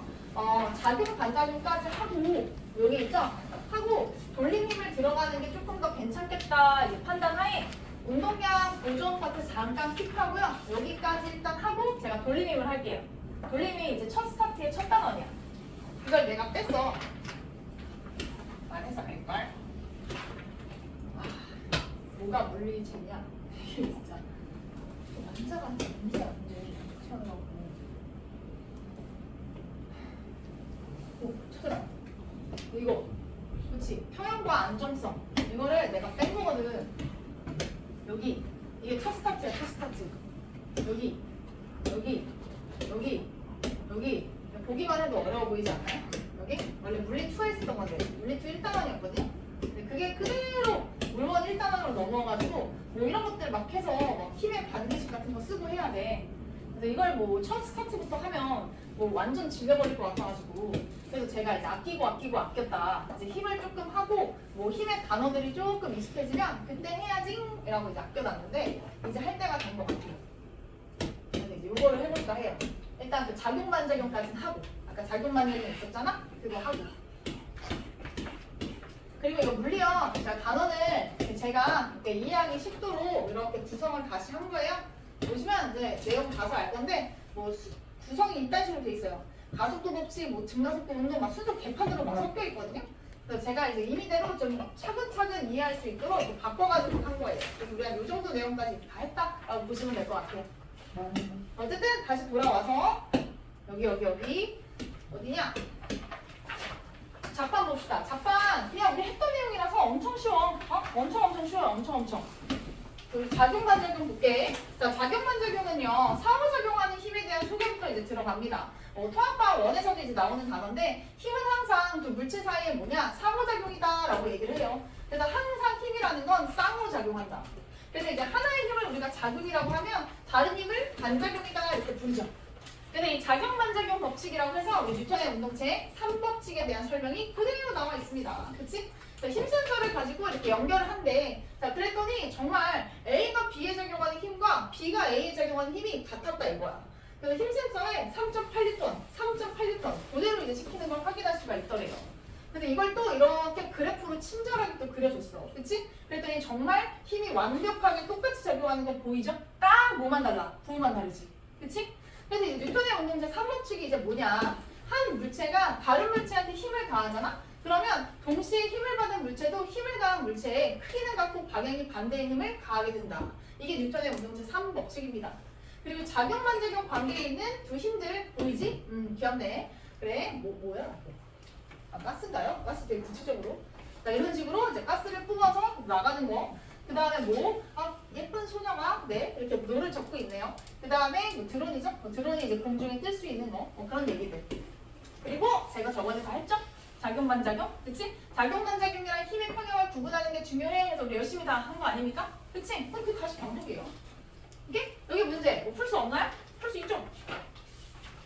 작용 반작용까지 하고 여기 있죠? 하고 돌림 힘을 들어가는 게 조금 더 괜찮겠다 이제 판단하에 운동량 보존 파트 잠깐 킵하고요. 여기까지 일단 하고 제가 돌림 힘을 할게요. 돌림이 이제 첫 스타트의 첫 단원이야. 이걸 내가 뺐어. 말해서 알걸? 뭐가 물리책이야? 이게 진짜 남자가 문제가 문제 쳐다보고 오 찾았다. 이거 그렇지 평형과 안정성 이거를 내가 뺀 거거든. 여기 이게 첫 스타트야 첫 스타트. 여기 보기만 해도 어려워 보이지 않나요? 여기 원래 물리 2에 쓰던 건데 물리 2 1단원이었거든요. 근데 그게 그대로 물원 1단원으로 넘어가지고 뭐 이런 것들 막 해서 막 힘의 반기식 같은 거 쓰고 해야 돼. 그래서 이걸 뭐 첫 스타트부터 하면 뭐 완전 질려버릴 것 같아가지고 그래서 제가 이제 아꼈다. 이제 힘을 조금 하고 뭐 힘의 단어들이 조금 익숙해지면 그때 해야지라고 이제 아껴놨는데 이제 할 때가 된 것 같아요. 그래서 이제 요거를 해볼까 해요. 일단 그 작용 반작용까지는 하고 아까 작용 반작용 있었잖아? 그거 하고 그리고 이거 물리형 자 단원을 제가 이렇게 이해하기 쉽도록 이렇게 구성을 다시 한 거예요. 보시면 이제 내용 가서 알 건데 뭐 구성이 이딴 식으로 돼 있어요. 가속도 법칙, 뭐 증가속도 운동 막 순서 개판으로 막 섞여 있거든요. 그래서 제가 이제 임의대로 좀 차근차근 이해할 수 있도록 이렇게 바꿔가지고 한 거예요. 그래서 우리가 이 정도 내용까지 다 했다라고 보시면 될 것 같아요. 어쨌든 다시 돌아와서 여기 어디냐? 작반 봅시다. 작반 그냥 우리 했던 내용이라서 엄청 쉬워. 엄청 쉬워요. 엄청. 그 작용 반작용 볼게. 자, 작용 반작용은요. 상호작용하는 힘에 대한 소개부터 이제 들어갑니다. 토합과 원에서도 이제 나오는 단어인데 힘은 항상 두 물체 사이에 뭐냐? 상호작용이다라고 얘기를 해요. 그래서 항상 힘이라는 건 쌍호작용한다. 그래서 이제 하나의 힘을 우리가 작용이라고 하면 다른 힘을 반작용이다 이렇게 부르죠. 근데 이 작용 반작용 법칙이라고 해서 우리 뉴턴의 운동체 3법칙에 대한 설명이 그대로 나와 있습니다. 그치? 힘 센서를 가지고 이렇게 연결을 한대. 자, 그랬더니 정말 A가 B에 적용하는 힘과 B가 A에 적용하는 힘이 같았다 이거야. 그래서 힘 센서에 3.8뉴턴 그대로 이제 시키는 걸 확인할 수가 있더래요. 근데 이걸 또 이렇게 그래프로 친절하게 또 그려줬어. 그치? 그랬더니 정말 힘이 완벽하게 똑같이 작용하는 거 보이죠? 딱 뭐만 달라? 부호만 다르지. 그치? 그래서 이제 뉴턴의 운동체 3법칙이 이제 뭐냐? 한 물체가 다른 물체한테 힘을 가하잖아? 그러면 동시에 힘을 받은 물체도 힘을 가한 물체에 크기는 같고 방향이 반대의 힘을 가하게 된다. 이게 뉴턴의 운동체 3법칙입니다. 그리고 작용 반작용 관계에 있는 두 힘들 보이지? 귀엽네. 그래, 뭐야? 가스인가요? 가스 되게 구체적으로. 자, 이런 식으로 이제 가스를 뽑아서 나가는 거. 그 다음에 뭐? 예쁜 소녀가 네 이렇게 노를 적고 있네요. 그 다음에 뭐 드론이죠? 드론이 이제 공중에 뜰 수 있는 뭐 그런 얘기들. 그리고 제가 저번에 다 했죠? 작용 반작용, 그치? 작용 반작용이랑 힘의 평형을 구분하는 게 중요해. 그래서 우리 열심히 다 한 거 아닙니까? 그치? 그럼 그 다시 반복이에요. 이게 여기 문제 뭐 풀 수 없나요? 풀 수 있죠?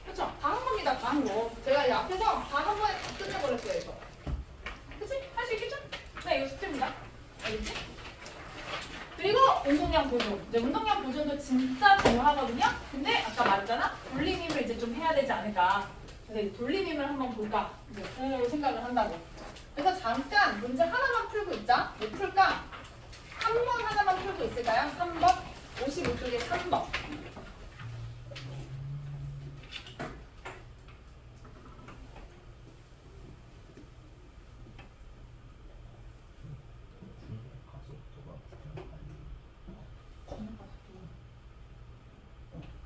그쵸? 다 한 겁니다. 다 한 거. 제가 이 앞에서 다 한 번에 다 끝내버렸어요. 이거. 그치? 할 수 있겠죠? 네, 이거 숙제입니다. 알겠지? 그리고 운동량 보존. 이제 운동량 보존도 진짜 중요하거든요. 근데 아까 말했잖아. 돌림힘을 이제 좀 해야 되지 않을까. 그래서 이제 돌림힘을 한번 볼까. 이제 그런 생각을 한다고. 그래서 잠깐 문제 하나만 풀고 있자. 뭐 풀까? 3번 하나만 풀고 있을까요? 3번. 55쪽에 3번.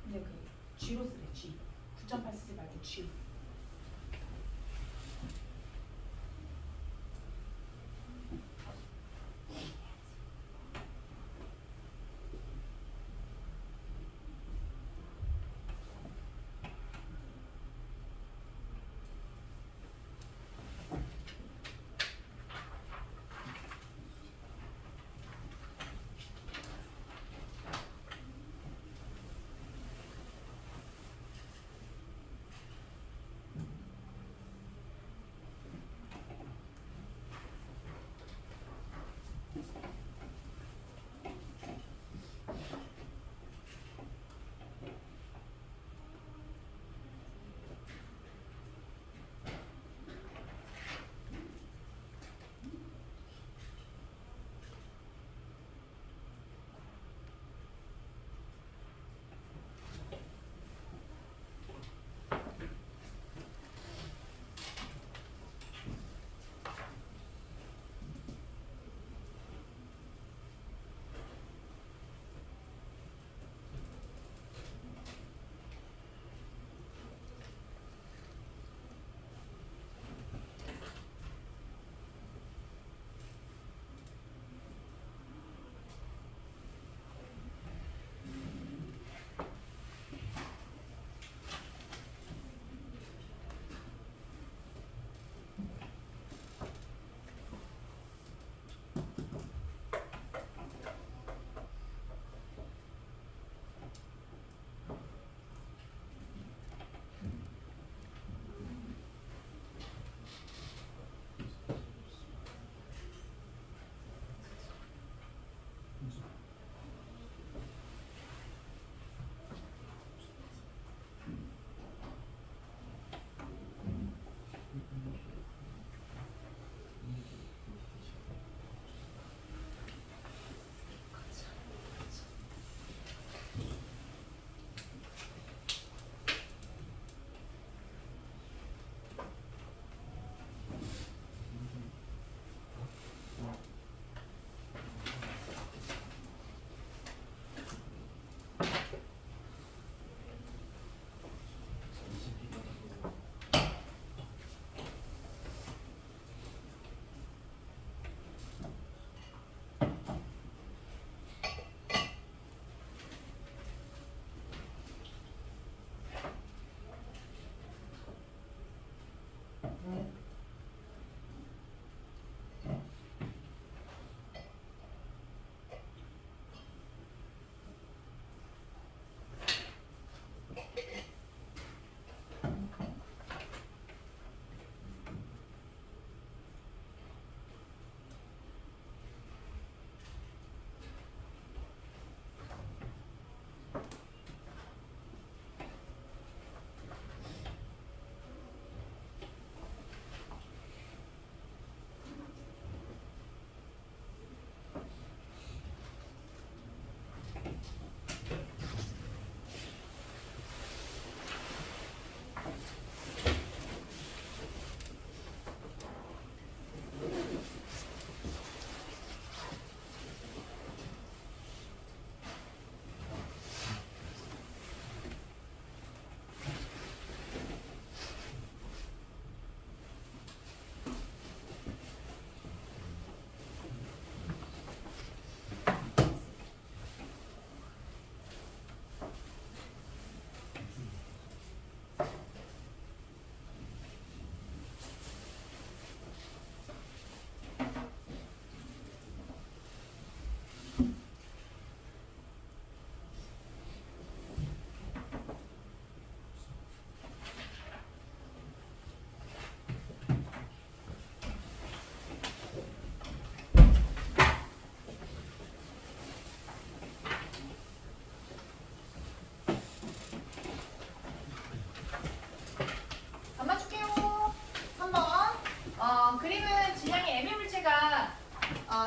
근데 그 G로 쓰래. G. 9.8 쓰지 말고 G.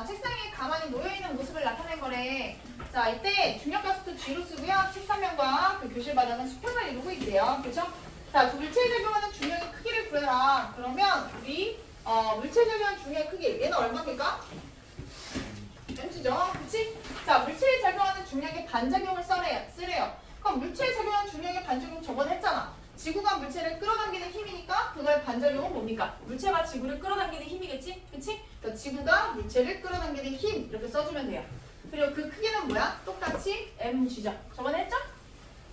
책상에 가만히 놓여있는 모습을 나타낸 거래. 자, 이때 중력가속도 G로 쓰고요. 책상면과 그 교실 바닥은 수평을 이루고 있대요. 그죠? 자, 물체에 작용하는 중력의 크기를 구해라. 그러면 우리 물체에 작용하는 중력의 크기 얘는 얼마입니까? mg죠. 그치? 자, 물체에 작용하는 중력의 반작용을 쓰래요. 그럼 물체에 작용하는 중력의 반작용 저번에 했잖아. 지구가 물체를 끌어당기는 힘이니까 그거의 반작용은 뭡니까? 물체가 지구를 끌어당기는 힘이겠지? 그치? 그래서 지구가 물체를 끌어당기는 힘 이렇게 써주면 돼요. 그리고 그 크기는 뭐야? 똑같이 mg죠. 저번에 했죠?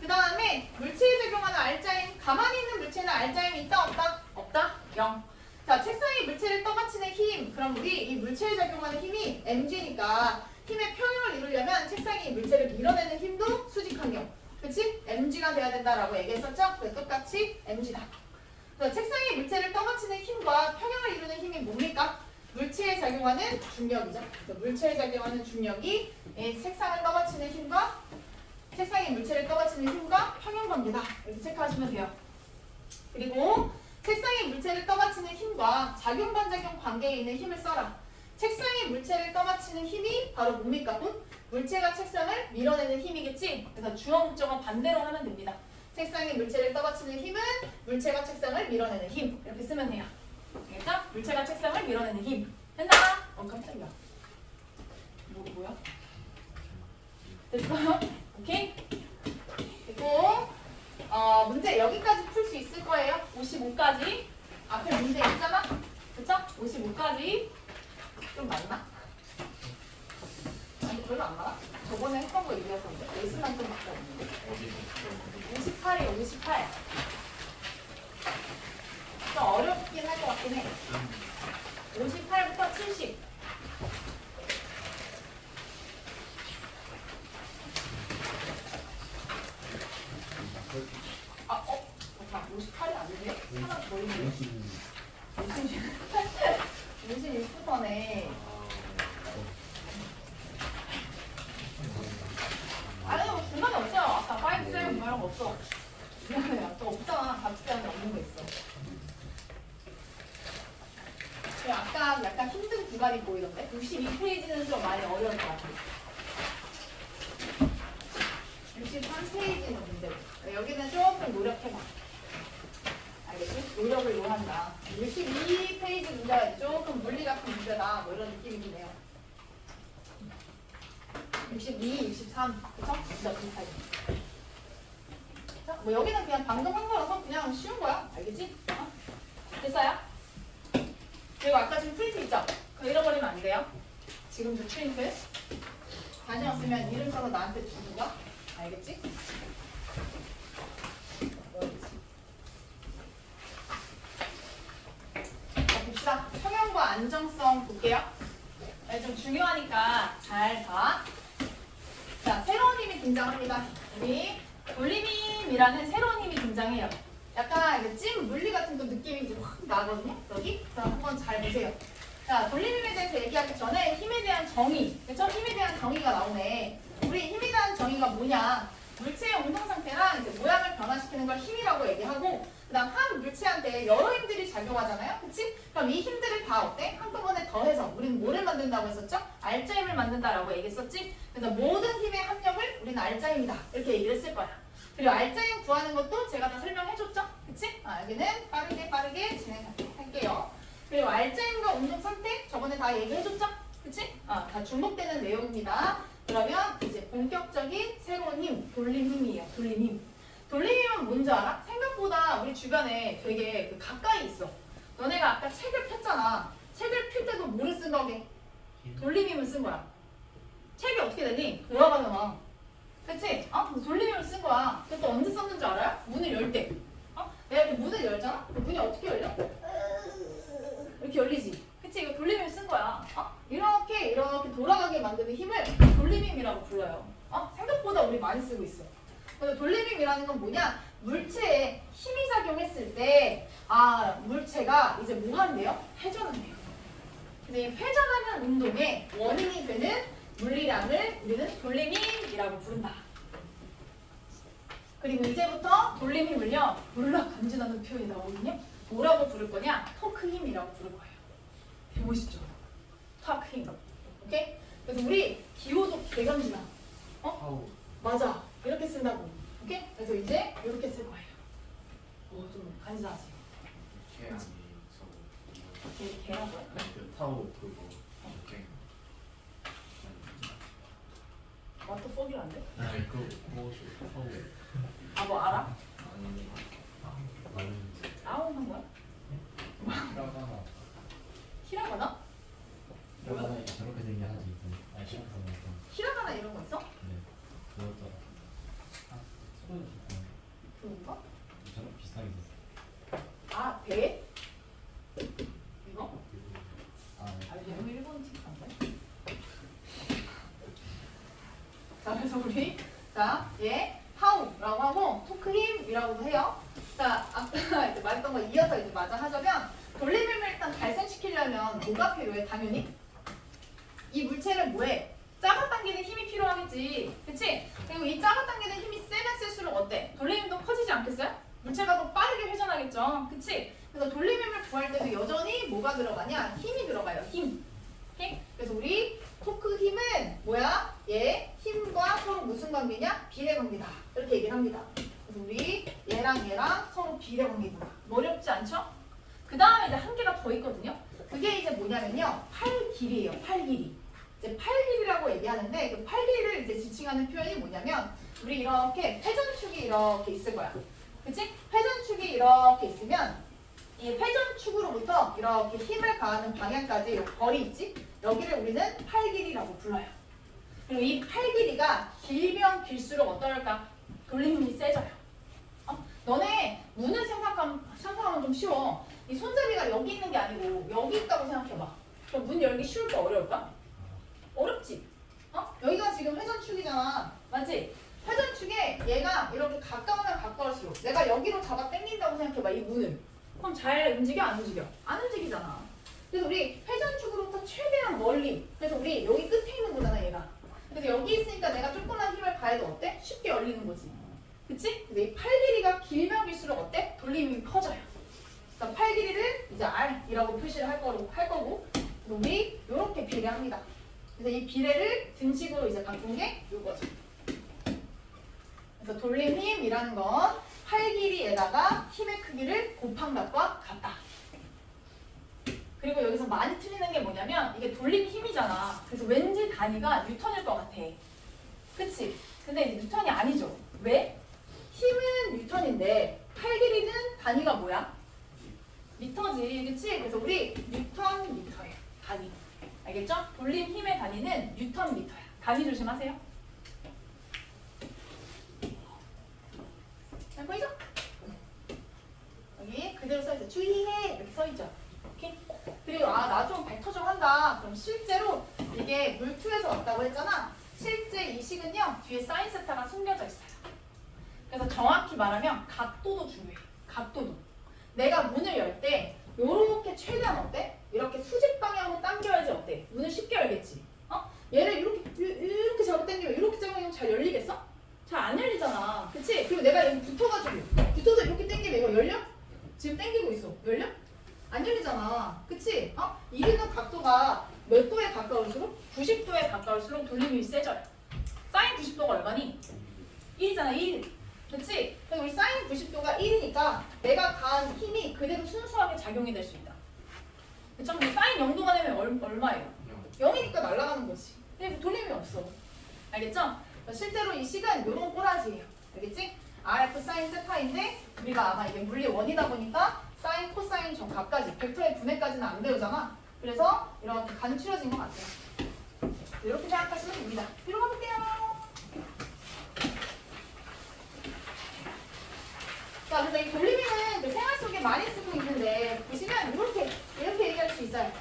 그 다음에 물체에 작용하는 알짜임, 가만히 있는 물체는 알짜임이 있다 없다? 없다? 0. 자, 책상에 물체를 떠받치는 힘. 그럼 우리 이 물체에 작용하는 힘이 mg니까 힘의 평형을 이루려면 책상에 이 물체를 밀어내는 힘도 수직환경. 그치? mg가 돼야 된다라고 얘기했었죠? 그래서 똑같이 mg다. 그래서 책상에 물체를 떠받치는 힘과 평형을 이루는 힘이 뭡니까? 물체에 작용하는 중력이죠. 그래서 물체에 작용하는 중력이 이 책상을 떠받치는 힘과 책상에 물체를 떠받치는 힘과 평형 관계다. 이렇게 체크하시면 돼요. 그리고 책상에 물체를 떠받치는 힘과 작용 반작용 관계에 있는 힘을 써라. 책상에 물체를 떠받치는 힘이 바로 뭡니까? 물체가 책상을 밀어내는 힘이겠지? 그래서 주어 목적어 반대로 하면 됩니다. 책상에 물체를 떠받치는 힘은 물체가 책상을 밀어내는 힘. 이렇게 쓰면 돼요. 알겠죠? 물체가 책상을 밀어내는 힘. 된다! 깜짝이야. 뭐야? 됐어요? 오케이? 그리고 문제 여기까지 풀 수 있을 거예요. 55까지. 앞에 문제 있잖아? 그쵸? 55까지. 좀 맞나? 아니 별로 안 많아? 저번에 했던 거 얘기했었는데 예수만 좀 바뀌었는데 58이에요. 58. 좀 어렵긴 할 것 같긴 해. 58부터 70. 잠깐 58이 아닌데? 하나 더 있네. 56부터네. 아니 뭐 중간에 없어요. 아까 5, 7 뭐 이런 거 없어. 중간에 아까 없잖아. 같이 하는데 없는 거 있어. 아까 약간 힘든 구간이 보이던데? 62페이지는 좀 많이 어려울 것 같아. 63페이지는 문제고. 여기는 조금 노력해봐. 알겠지? 노력을 요한다. 62페이지 문제가 조금 물리 같은 문제다. 뭐 이런 느낌이긴 해요. 62, 63. 그쵸? 진짜 비슷하게. 자, 뭐 여기는 그냥 방금 한 거라서 그냥 쉬운 거야. 알겠지? 됐어요? 그리고 아까 지금 프린트 있죠? 그거 잃어버리면 안 돼요. 지금 저 프린트. 다시 왔으면 이름 써서 나한테 주는 거. 알겠지? 자, 봅시다. 평형과 안정성 볼게요. 네, 좀 중요하니까 잘 봐. 자, 새로운 힘이 등장합니다. 우리 돌림힘이라는 새로운 힘이 등장해요. 약간 이게 찜 물리 같은 그 느낌이 이제 확 나거든요. 여기? 자, 한번 잘 보세요. 자, 돌림힘에 대해서 얘기하기 전에 힘에 대한 정의. 그쵸? 힘에 대한 정의가 나오네. 우리 힘에 대한 정의가 뭐냐? 물체의 운동 상태랑 이제 모양을 변화시키는 걸 힘이라고 얘기하고, 그 다음 한 물체한테 여러 힘들이 작용하잖아요. 그치? 그럼 이 힘들을 다 어때? 한꺼번에 더해서 우리는 뭐를 만든다고 했었죠? 알짜 힘을 만든다라고 얘기했었지? 그래서 모든 힘의 합력을 우리는 알짜 힘이다. 이렇게 얘기를 했을 거야. 그리고 알짜 힘 구하는 것도 제가 다 설명해줬죠? 그치? 여기는 빠르게 진행할게요. 그리고 알짜 힘과 운동 상태 저번에 다 얘기해줬죠? 그치? 다 중복되는 내용입니다. 그러면 이제 본격적인 새로운 힘, 돌림힘이에요. 돌림힘. 돌림힘은 뭔지 알아? 생각보다 우리 주변에 되게 가까이 있어. 너네가 아까 책을 폈잖아. 책을 필 때도 뭐를 쓴 거게? 돌림힘을 쓴 거야. 책이 어떻게 되니? 돌아가잖아. 그치? 돌림힘을 쓴 거야. 그때 언제 썼는 줄 알아요? 문을 열 때. 내가 이렇게 문을 열잖아? 그 문이 어떻게 열려? 이렇게 열리지. 그치? 이거 돌림힘을 쓴 거야. 이렇게 돌아가게 만드는 힘을 돌림힘이라고 불러요. 생각보다 우리 많이 쓰고 있어. 그래서 돌림힘이라는 건 뭐냐? 물체에 힘이 작용했을 때, 물체가 이제 뭐 한대요? 회전한대요. 근데 이 회전하는 운동의 원인이 되는 물리량을 우리는 돌림힘이라고 부른다. 그리고 이제부터 돌림힘을요, 몰라 간지나는 표현이 나오거든요. 뭐라고 부를 거냐? 토크 힘이라고 부를 거예요. 멋있죠? 토크 힘. 오케이? 그래서 우리 기호도 개gam지나. 파워. 맞아. 이렇게 쓴다고. 오케이? 그래서 이제 이렇게 쓸 거예요. 좀 간지나지? 개 아니 저거. 개라고요? 그 타워 그거. 개. What the fuck이란데? 아니 그거 타워. 아, 뭐 알아? 아니. 맞는. 아웅 한 거야? 라가나. 히라가나? 저거는 저렇게 되게 하지. 아, 시작하면 히라가나 이런 거 있어? 네. 그것도 소리 좋고 그런가? 저렇게 비슷하게 있었어. 아, 배? 이거? 아, 네. 아, 이거 일본 틱한데? 자, 그래서 우리 얘 하우라고 하고 토크 힘이라고도 해요. 자, 아까 이제 말했던 거 이어서 이제 마저 하자면 돌림힘을 일단 발생시키려면 뭐가 필요해? 당연히 이 물체를 뭐해? 잡아당기는 힘이 필요하겠지, 그치? 그리고 이 잡아당기는 힘이 세면 쓸수록 어때? 돌림힘도 커지지 않겠어요? 물체가 더 빠르게 회전하겠죠, 그치? 그래서 돌림힘을 구할 때도 여전히 뭐가 들어가냐? 힘이 들어가요, 힘. 오케이? 그래서 우리 토크 힘은 뭐야? 얘 힘과 서로 무슨 관계냐? 비례 관계다. 이렇게 얘기를 합니다. 그래서 우리 얘랑 서로 비례 관계다. 어렵지 않죠? 그 다음에 이제 한 개가 더 있거든요. 그게 이제 뭐냐면요, 팔 길이에요. 팔 길이. 이제 팔 길이라고 얘기하는데 그 팔 길이를 이제 지칭하는 표현이 뭐냐면 우리 이렇게 회전축이 이렇게 있을 거야. 그치? 회전축이 이렇게 있으면 이 회전축으로부터 이렇게 힘을 가하는 방향까지 이 거리 있지? 여기를 우리는 팔 길이라고 불러요. 그리고 이 팔 길이가 길면 길수록 어떨까? 돌림힘이 세져요. 너네 문을 상상하면 좀 쉬워. 이 손잡이가 여기 있는 게 아니고 여기 있다고 생각해봐. 그럼 문 열기 쉬울까 어려울까? 어렵지. 여기가 지금 회전축이잖아. 맞지? 회전축에 얘가 이렇게 가까우면 가까울수록 내가 여기로 잡아 당긴다고 생각해봐, 이 문을. 그럼 잘 움직여? 안 움직여? 안 움직이잖아. 그래서 우리 회전축으로부터 최대한 멀리. 그래서 우리 여기 끝에 있는 거잖아, 얘가. 그래서 여기 있으니까 내가 조금만 힘을 가해도 어때? 쉽게 열리는 거지. 그치? 그래서 이 팔 길이가 길면 길수록 어때? 돌림이 커져요. 그래서 팔 길이를 이제 R이라고 표시를 할 거고 우리 이렇게 비례합니다. 그래서 이 비례를 등식으로 이제 바꾼 게 이거죠. 그래서 돌림 힘이라는 건 팔 길이에다가 힘의 크기를 곱한 것과 같다. 그리고 여기서 많이 틀리는 게 뭐냐면 이게 돌림 힘이잖아. 그래서 왠지 단위가 뉴턴일 것 같아. 그치? 근데 이제 뉴턴이 아니죠. 왜? 힘은 뉴턴인데 팔 길이는 단위가 뭐야? 미터지. 그치? 그래서 우리 뉴턴 미터예요. 단위. 알겠죠? 돌림 힘의 단위는 뉴턴 미터야. 단위 조심하세요. 잘 보이죠? 여기 그대로 써있어. 주의해! 이렇게 써있죠. 오케이? 그리고 나 좀 벡터 좀 한다. 그럼 실제로 이게 물투에서 왔다고 했잖아. 실제 이 식은요, 뒤에 사인 세타가 숨겨져 있어요. 그래서 정확히 말하면 각도도 중요해. 각도도. 내가 문을 열 때 요렇게 최대한 어때? 이렇게 수직 방향으로 당겨야지 어때? 문을 쉽게 열겠지. 얘를 이렇게 잡아당기면 이렇게 잡아당기면 잘 열리겠어? 잘 안 열리잖아. 그치? 그리고 내가 여기 붙어서 이렇게 당기면 이거 열려? 지금 당기고 있어. 열려? 안 열리잖아. 그치? 이리는 각도가 몇 도에 가까울수록? 90도에 가까울수록 돌림이 세져요. 사인 90도가 얼마니? 1이잖아, 1. 그치? 그래서 우리 사인 90도가 1이니까 내가 가한 힘이 그대로 순수하게 작용이 될 수 있다. 그쵸? 근데 사인 0도가 되면 얼마예요? 0이니까 날아가는 거지. 근데 돌림이 없어. 알겠죠? 실제로 이 식은 요런 꼬라지예요. 알겠지? RF 사인 세타인데 우리가 아마 이게 물리 원이다 보니까 사인, 코사인, 정각까지 벡터의 분해까지는 안 배우잖아. 그래서 이렇게 간추려진 것 같아요. 이렇게 생각하시면 됩니다. 뒤로 가볼게요. 자, 그래서 이 돌림이는 그 생활 속에 많이 쓰고 있는데 보시면 이렇게 얘기할 수 있어요.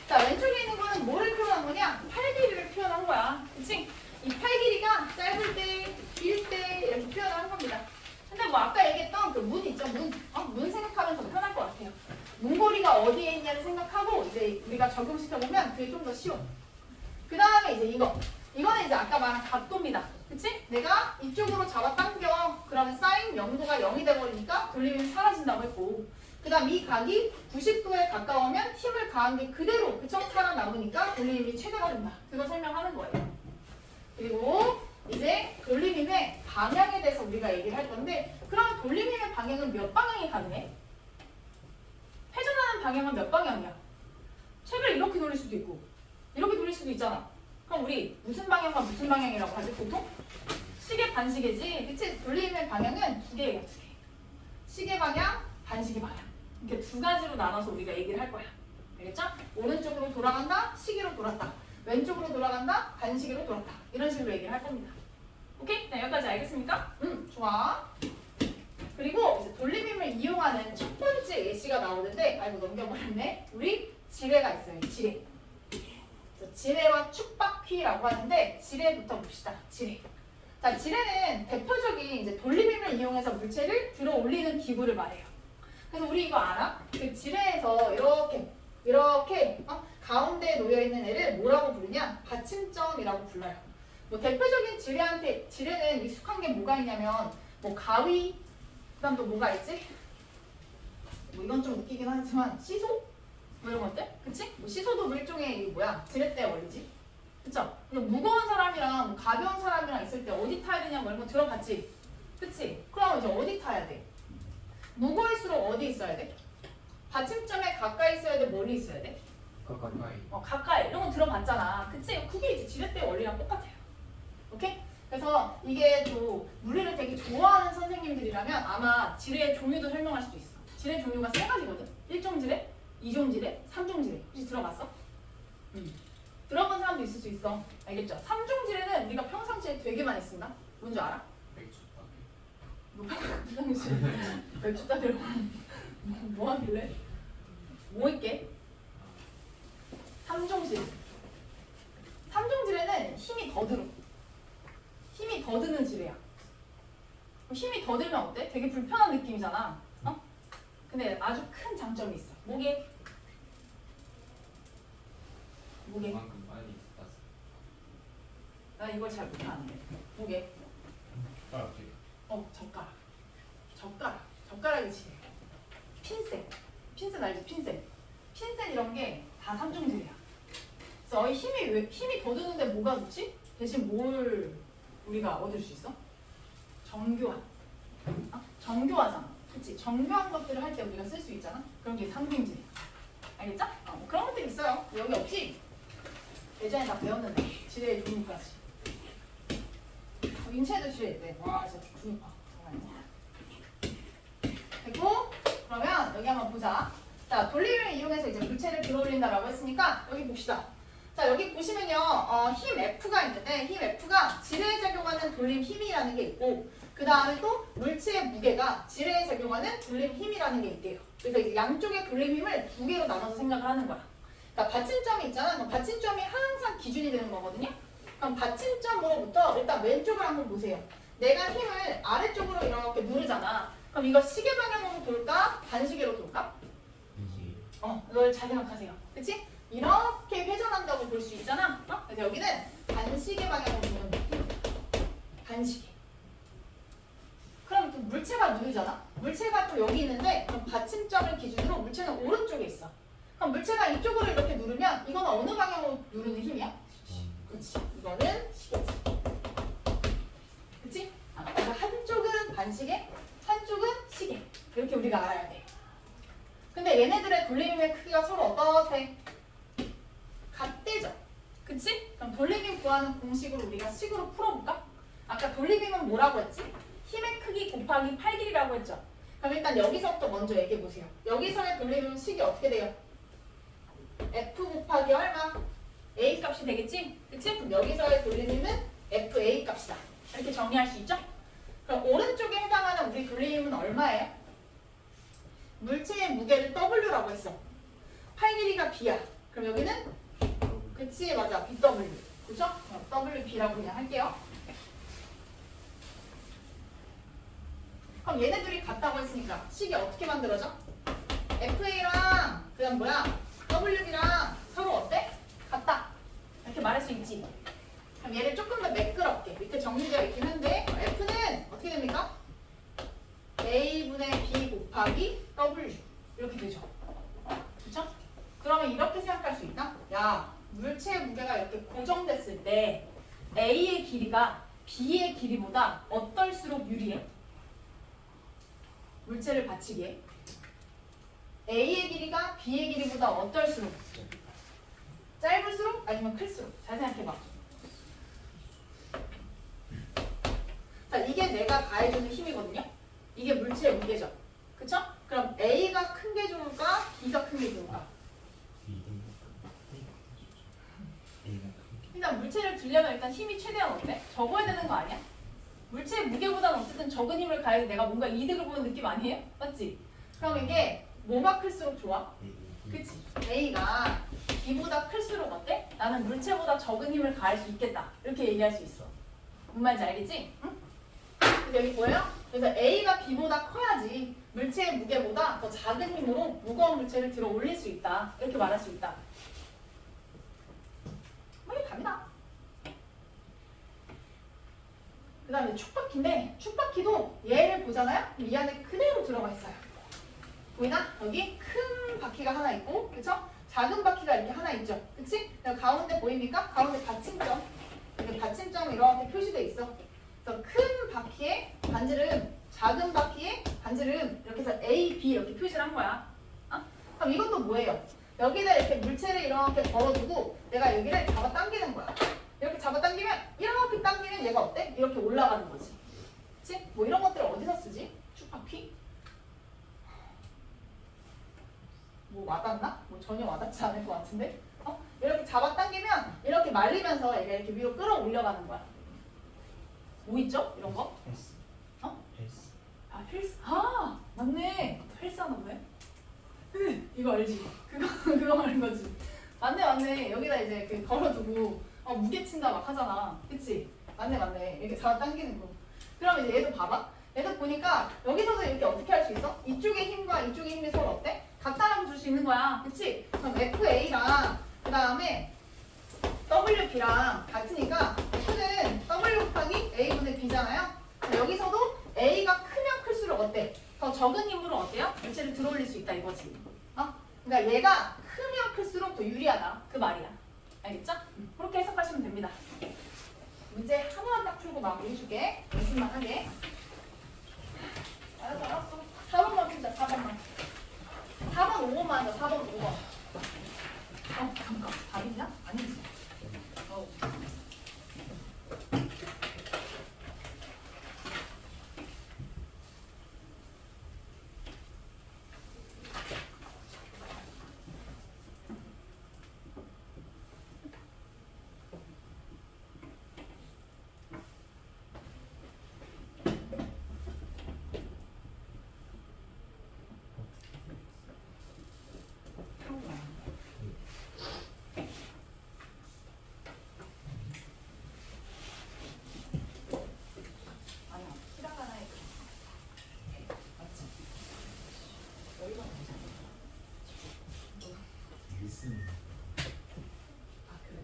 자, 왼쪽에 있는 거는 뭐를 표현한 거냐? 팔 길이를 표현한 거야. 그치? 이 팔 길이가 짧을 때, 길 때 이렇게 표현을 한 겁니다. 근데 뭐 아까 얘기했던 그 문 있죠? 문 생각하면 더 편할 것 같아요. 문고리가 어디에 있냐를 생각하고 이제 우리가 적용시켜보면 그게 좀 더 쉬워. 그 다음에 이제 이거는 이제 아까 말한 각도입니다. 그치? 내가 이쪽으로 잡아당겨. 그러면 사인 0도가 0이 돼버리니까 돌림이 사라진다고 했고 그 다음 이 각이 90도에 가까우면 힘을 가한 게 그대로 그쵸? 살아남으니까 돌림힘이 최대가 된다. 그거 설명하는 거예요. 그리고 이제 돌림힘의 방향에 대해서 우리가 얘기를 할 건데 그럼 돌림힘의 방향은 몇 방향이 가능해? 회전하는 방향은 몇 방향이야? 책을 이렇게 돌릴 수도 있고 이렇게 돌릴 수도 있잖아. 그럼 우리 무슨 방향과 무슨 방향이라고 하지 보통? 시계 반시계지. 그치? 돌림힘의 방향은 두 개예요. 두 개. 시계 방향, 반시계 방향. 이렇게 두 가지로 나눠서 우리가 얘기를 할 거야. 알겠죠? 오른쪽으로 돌아간다, 시계로 돌았다. 왼쪽으로 돌아간다, 반시계로 돌았다. 이런 식으로 얘기를 할 겁니다. 오케이? 자, 여기까지 알겠습니까? 좋아. 그리고 이제 돌림힘을 이용하는 첫 번째 예시가 나오는데 아이고 넘겨버렸네. 우리 지뢰가 있어요. 지뢰. 그래서 지뢰와 축바퀴라고 하는데 지뢰부터 봅시다. 지뢰. 자, 지뢰는 대표적인 이제 돌림힘을 이용해서 물체를 들어 올리는 기구를 말해요. 그래서 우리 이거 알아? 그 지뢰에서 이렇게 가운데에 놓여 있는 애를 뭐라고 부르냐? 받침점이라고 불러요. 뭐 대표적인 지뢰는 익숙한 게 뭐가 있냐면 뭐 가위, 그다음 또 뭐가 있지? 뭐 이건 좀 웃기긴 하지만 시소? 뭐 이런 것들? 그치? 뭐 시소도 일종의 이게 뭐야? 지렛대 원리지. 그쵸? 무거운 사람이랑 뭐 가벼운 사람이랑 있을 때 어디 타야 되냐 뭐 이런 거 들어봤지? 그치? 그럼 이제 어디 타야 돼? 무거울수록 어디 있어야 돼? 받침점에 가까이 있어야 돼? 멀리 있어야 돼? 가까이. 가까이. 이런 거 들어봤잖아. 그치? 그게 이제 지렛대 원리랑 똑같아요. 오케이? 그래서 이게 또 물리를 되게 좋아하는 선생님들이라면 아마 지뢰의 종류도 설명할 수도 있어. 지뢰 종류가 세 가지거든. 1종 지뢰, 2종 지뢰, 3종 지뢰. 혹시 들어봤어? 들어본 사람도 있을 수 있어. 알겠죠? 3종 지뢰는 우리가 평상시에 되게 많이 쓴다. 뭔지 알아? 맥주 가게. 평상시에 맥주 따대로 뭐 하길래? 뭐 있게? 3종 지뢰. 3종 지뢰는 힘이 더 들어. 힘이 더 드는 지뢰야. 힘이 더 들면 어때? 되게 불편한 느낌이잖아. 어? 근데 아주 큰 장점이 있어. 뭐게? 그만큼 빨리 갔어. 나 이걸 잘 못하는데. 뭐게? 젓가락질. 젓가락. 젓가락이 지뢰. 핀셋 알지? 핀셋 이런 게 다 3종 지뢰야. 그래서 힘이 더 드는데 뭐가 좋지? 대신 뭘 우리가 얻을 수 있어? 정교한. 정교하잖아. 그치? 정교한 것들을 할 때 우리가 쓸 수 있잖아. 그런 게 3종 지뢰. 알겠죠? 뭐 그런 것들이 있어요. 여기 없지? 예전에 다 배웠는데 지뢰의 종류까지. 인체도 지뢰 있대. 와 진짜 중요하. 됐고 그러면 여기 한번 보자. 자, 돌림을 이용해서 이제 물체를 들어올린다라고 했으니까 여기 봅시다. 자, 여기 보시면요, 힘 F가 있는데 힘 F가 지뢰에 작용하는 돌림 힘이라는 게 있고 그 다음에 또 물체의 무게가 지뢰에 작용하는 돌림 힘이라는 게 있대요. 그래서 이제 양쪽의 돌림 힘을 두 개로 나눠서 생각을 하는 거야. 그러니까 받침점이 있잖아. 그럼 받침점이 항상 기준이 되는 거거든요. 그럼 받침점으로부터 일단 왼쪽을 한번 보세요. 내가 힘을 아래쪽으로 이렇게 누르잖아. 그럼 이거 시계 방향으로 돌까? 반시계로 돌까? 이걸 잘 생각하세요. 그치? 이렇게 회전한다고 볼 수 있잖아. 그래서 여기는 반시계 방향으로 도는 느낌. 반시계. 그럼 또 물체가 누르잖아. 물체가 또 여기 있는데 그럼 받침점을 기준으로 물체는 오른쪽에 있어. 그럼 물체가 이쪽으로 이렇게 누르면 이건 어느 방향으로 누르는 힘이야? 그치? 이거는 시계지. 그치? 그래서 한쪽은 반시계, 한쪽은 시계. 이렇게 우리가 알아야 돼. 근데 얘네들의 돌림힘의 크기가 서로 어떻대? 같대죠? 그치? 그럼 돌림힘 구하는 공식을 우리가 식으로 풀어볼까? 아까 돌림힘은 뭐라고 했지? 힘의 크기 곱하기 팔 길이라고 했죠? 그럼 일단 여기서부터 먼저 얘기해보세요. 여기서의 돌림힘 식이 어떻게 돼요? F 곱하기 얼마? A 값이 되겠지? 그치? 그럼 여기서의 돌림힘은 FA 값이다. 이렇게 정리할 수 있죠? 그럼 오른쪽에 해당하는 우리 돌림힘은 얼마예요? 물체의 무게를 W라고 했어. 팔 길이가 B야. 그럼 여기는? 그치? 맞아. BW. 그죠? WB라고 그냥 할게요. 그럼 얘네들이 같다고 했으니까 식이 어떻게 만들어져? FA랑 그 다음 뭐야? WB랑 서로 어때? 같다. 이렇게 말할 수 있지. 그럼 얘를 조금 더 매끄럽게 밑에 정리되어 있긴 한데 F는 어떻게 됩니까? A분의 B 곱하기 W. 이렇게 되죠. 그쵸? 그러면 이렇게 생각할 수 있다. 야, 물체의 무게가 이렇게 고정됐을 때 A의 길이가 B의 길이보다 어떨수록 유리해? 물체를 받치기에 A의 길이가 B의 길이보다 어떨수록? 짧을수록 아니면 클수록? 잘 생각해봐. 자, 이게 내가 가해주는 힘이거든요. 이게 물체의 무게죠. 그쵸? 그럼 A가 큰 게 좋을까? B가 큰 게 좋을까? 일단 물체를 들려면 일단 힘이 최대한 어때? 적어야 되는 거 아니야? 물체의 무게보다는 어쨌든 적은 힘을 가해서 내가 뭔가 이득을 보는 느낌 아니에요? 맞지? 그럼 이게 뭐가 클수록 좋아? 그치? A가 B보다 클수록 어때? 나는 물체보다 적은 힘을 가할 수 있겠다. 이렇게 얘기할 수 있어. 뭔 말인지 알겠지? 응? 그래서 여기 보여요? 그래서 A가 B보다 커야지 물체의 무게보다 더 작은 힘으로 무거운 물체를 들어 올릴 수 있다. 이렇게 말할 수 있다. 이게 답이다. 그 다음에 축바퀴인데 축바퀴도 얘를 보잖아요? 그럼 이 안에 그대로 들어가 있어요. 보이나? 여기 큰 바퀴가 하나 있고 그쵸? 작은 바퀴가 이렇게 하나 있죠. 그치? 가운데 보입니까? 가운데 받침점. 이렇게 받침점 이렇게 표시돼 있어. 그래서 큰 바퀴에 반지름, 작은 바퀴에 반지름 이렇게 해서 A, B 이렇게 표시를 한 거야. 어? 그럼 이것도 뭐예요? 여기다 이렇게 물체를 이렇게 걸어두고 내가 여기를 잡아 당기는 거야. 이렇게 잡아 당기면 이렇게 당기면 얘가 어때? 이렇게 올라가는 거지. 그치? 뭐 이런 것들을 어디서 쓰지? 축바퀴? 뭐 와닿나? 뭐 전혀 와닿지 않을 것 같은데? 어? 이렇게 잡아 당기면 이렇게 말리면서 얘가 이렇게 위로 끌어올려가는 거야. 뭐 있죠? 이런 거? 어? 아, 헬스. 아, 맞네. 헬스 하나 보네. 이거 알지? 그거 말하는 거지. 맞네. 여기다 이제 이렇게 걸어두고 무게 친다 막 하잖아. 그치? 맞네. 이렇게 잡아 당기는 거. 그럼 이제 얘도 봐봐. 얘도 보니까 여기서도 이렇게 어떻게 할 수 있어? 이쪽의 힘과 이쪽의 힘이 서로 어때? 같다라고 줄 수 있는 거야. 그치? 그럼 FA랑 그 다음에 WB랑 같으니까 F는 W 곱하기 A분의 B잖아요. 여기서도 A가 크면 클수록 어때? 더 적은 힘으로 어때요? 물체를 들어올릴 수 있다 이거지. 그러니까 얘가 크면 클수록 더 유리하다. 그 말이야. 알겠죠? 그렇게 해석하시면 됩니다. 문제 하나만 딱 풀고 마무리해줄게. 연습만 하게. 알았어. 4번만 풀자. 4번만. 4번 5번만 하자. 4번 5번. 잠깐. 답 있냐? 아니지. 아니야. 히라가나에 맞지? 여기가 맞아. 아 그래.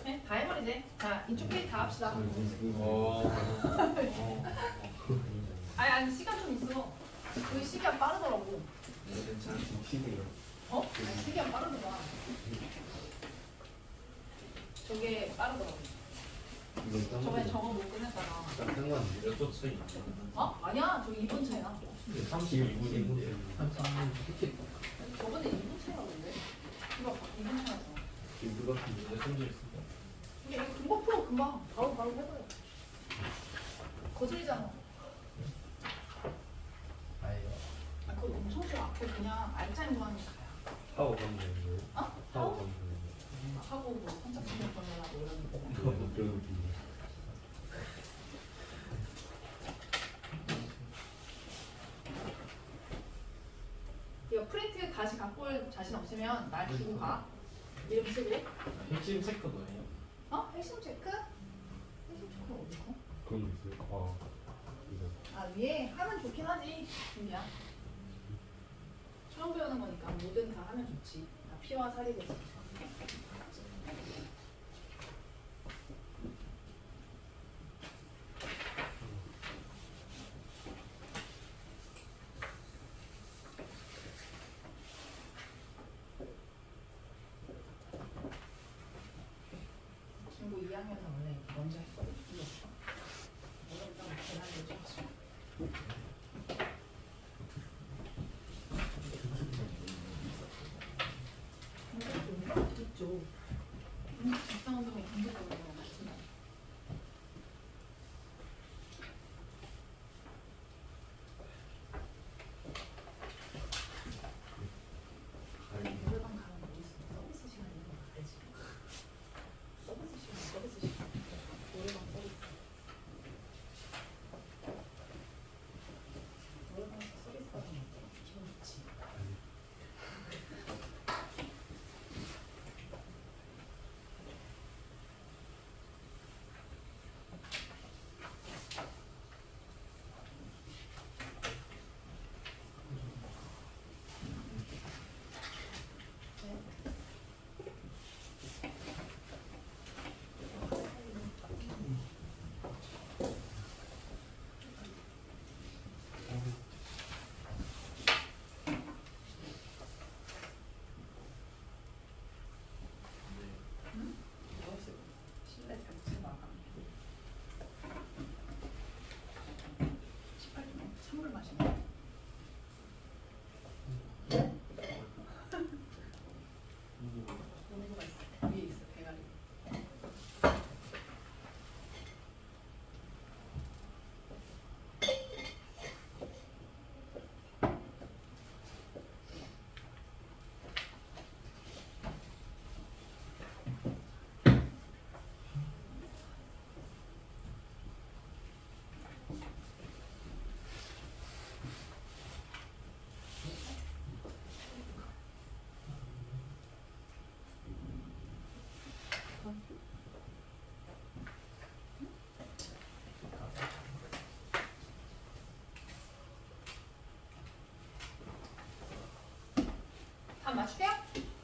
네, 다 해버리지. 자, 이쪽 페이지 다 합시다. 아니 시간 좀 있어. 그 시간 빠르더라고. 어? 아니 시간 빠르더라. 저게 빠르더라고. 저번에 저거 못 끝냈잖아. 몇초 차이? 어? 아니야. 저기 2분 차이나. 32분인데. 저번에 2분 차이라고 그래. 이거 2분 차이잖아. 그거 문제 손질했어. 이게 금방 풀어 금방. 바로 해버려. 거슬리잖아. 아 그거 엄청 싫어. 그거 그냥 알짜인 거 하는 거야. 하고 가면 되는 거예요? 어? 하고 가면 되는 하고 뭐 혼자 생각 보내라고 이러는 거. 거예요? 그런 느낌. 그래서 프린트 다시 갖고 올 자신 없으면 날 주고 가. 이름 쓰고. 핵심 체크 뭐예요? 어? 핵심 체크? 핵심 체크 어디 거? 그런 거 있어요? 이거. 아 위에 하면 좋긴 하지. 준비야. 처음 배우는 거니까 뭐든 다 하면 좋지. 다 피와 살이겠지. 중고 2학년은 원래 먼저 했거든. 이거. 어렵다고 계산을 해줬어. 있죠. 작성운동에 경제적으로 맞지만. 노래방 가면 뭐 있어? 서비스 시간 있는 거 알지? 서비스 시간. 노래방 서비스. 노래방에서 서비스 받으면 기분 좋지. 실내 벽지 마감. 18분 찬물 마시네. 온도가 있어. 위에 있어. 대가리. 답 맞출게요.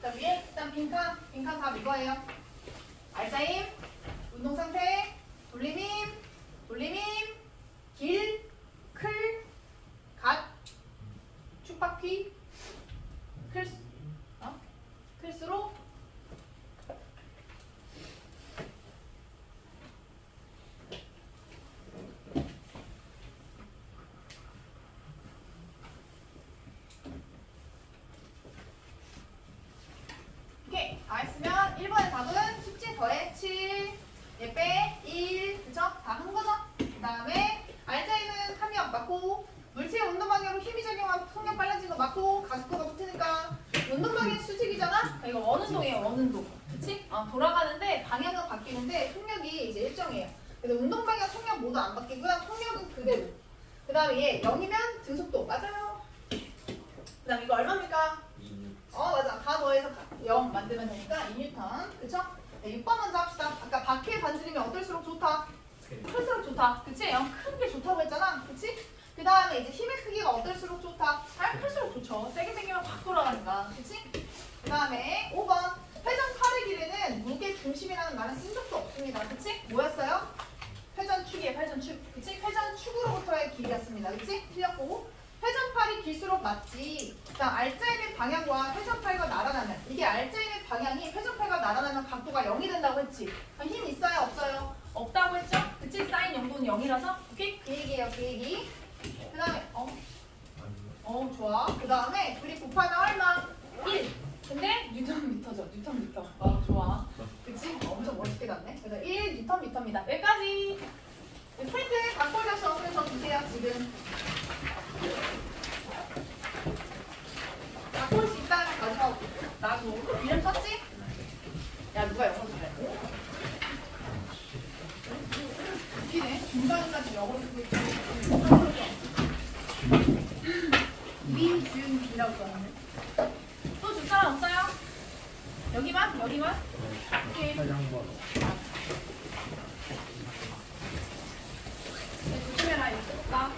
자 위에 일단 빈칸 답 이거예요. 알짜임, 운동 상태, 돌림임, 길, 클, 갓, 축바퀴, 클스로, 오케이. 다 했으면 1번의 답은 숙제 더해 7, 예빼 1, 그쵸? 다 한 거죠? 그 다음에 알짜임은 함력 맞고 물체의 운동 방향으로 힘이 작용하고 속력 빨라진 거 맞고 가속도가 붙으니까 운동 방향 수직이잖아? 이거 원운동이에요. 원운동. 그치? 돌아가는데 방향은 바뀌는데 속력이 이제 일정이에요. 그래서 운동 방향 속력 모두 안 바뀌고요. 속력은 그대로. 그 다음에 얘 0이면 등속도 맞아요. 그 다음 이거 얼마입니까? 맞아. 다 더해서 0 만들면 되니까 2N. 그쵸? 네, 6번 먼저 합시다. 아까 바퀴의 반지름이 어떨수록 좋다? 클수록 좋다. 그치? 큰 게 좋다고 했잖아. 그치? 그 다음에 이제 힘의 크기가 어떨수록 좋다? 잘 클수록 좋죠. 세게 당기면 확 돌아가니까. 그치? 그 다음에 5번. 회전 팔의 길이는 무게 중심이라는 말은 쓴 적도 없습니다. 그치? 뭐였어요? 회전축이에요. 회전축. 그치? 회전축으로부터의 길이였습니다. 그치? 틀렸고. 회전팔이 길수록 맞지. 자, 알짜임의 방향과 회전팔과 날아나면 이게 알짜임의 방향이 회전팔과 날아나면 각도가 0이 된다고 했지. 그럼 힘 있어요? 없어요? 없다고 했죠? 그치? 사인 영도는 0이라서 오케이? 그 얘기예요. 그 얘기. 그 다음에 좋아. 그 다음에 둘이 곱하면 얼마? 1. 근데 뉴턴미터죠. 뉴턴미터. 좋아. 그치? 엄청 멋있게 갔네. 그래서 1 뉴턴미터입니다. 여기까지. 프린트 각골자시 어플에서 주세요. 지금. 바꿀 수 있다면 가져가고 나도 이름 썼지? 야 누가 영어 잘해? 웃기네. 중간까지 영어를 쓰고 있어. 민준 B라고 써놨네. 또 줄 사람 없어요? 여기만? 여기만? 오케이. 네, 조심해라. 이거 뜨겁다.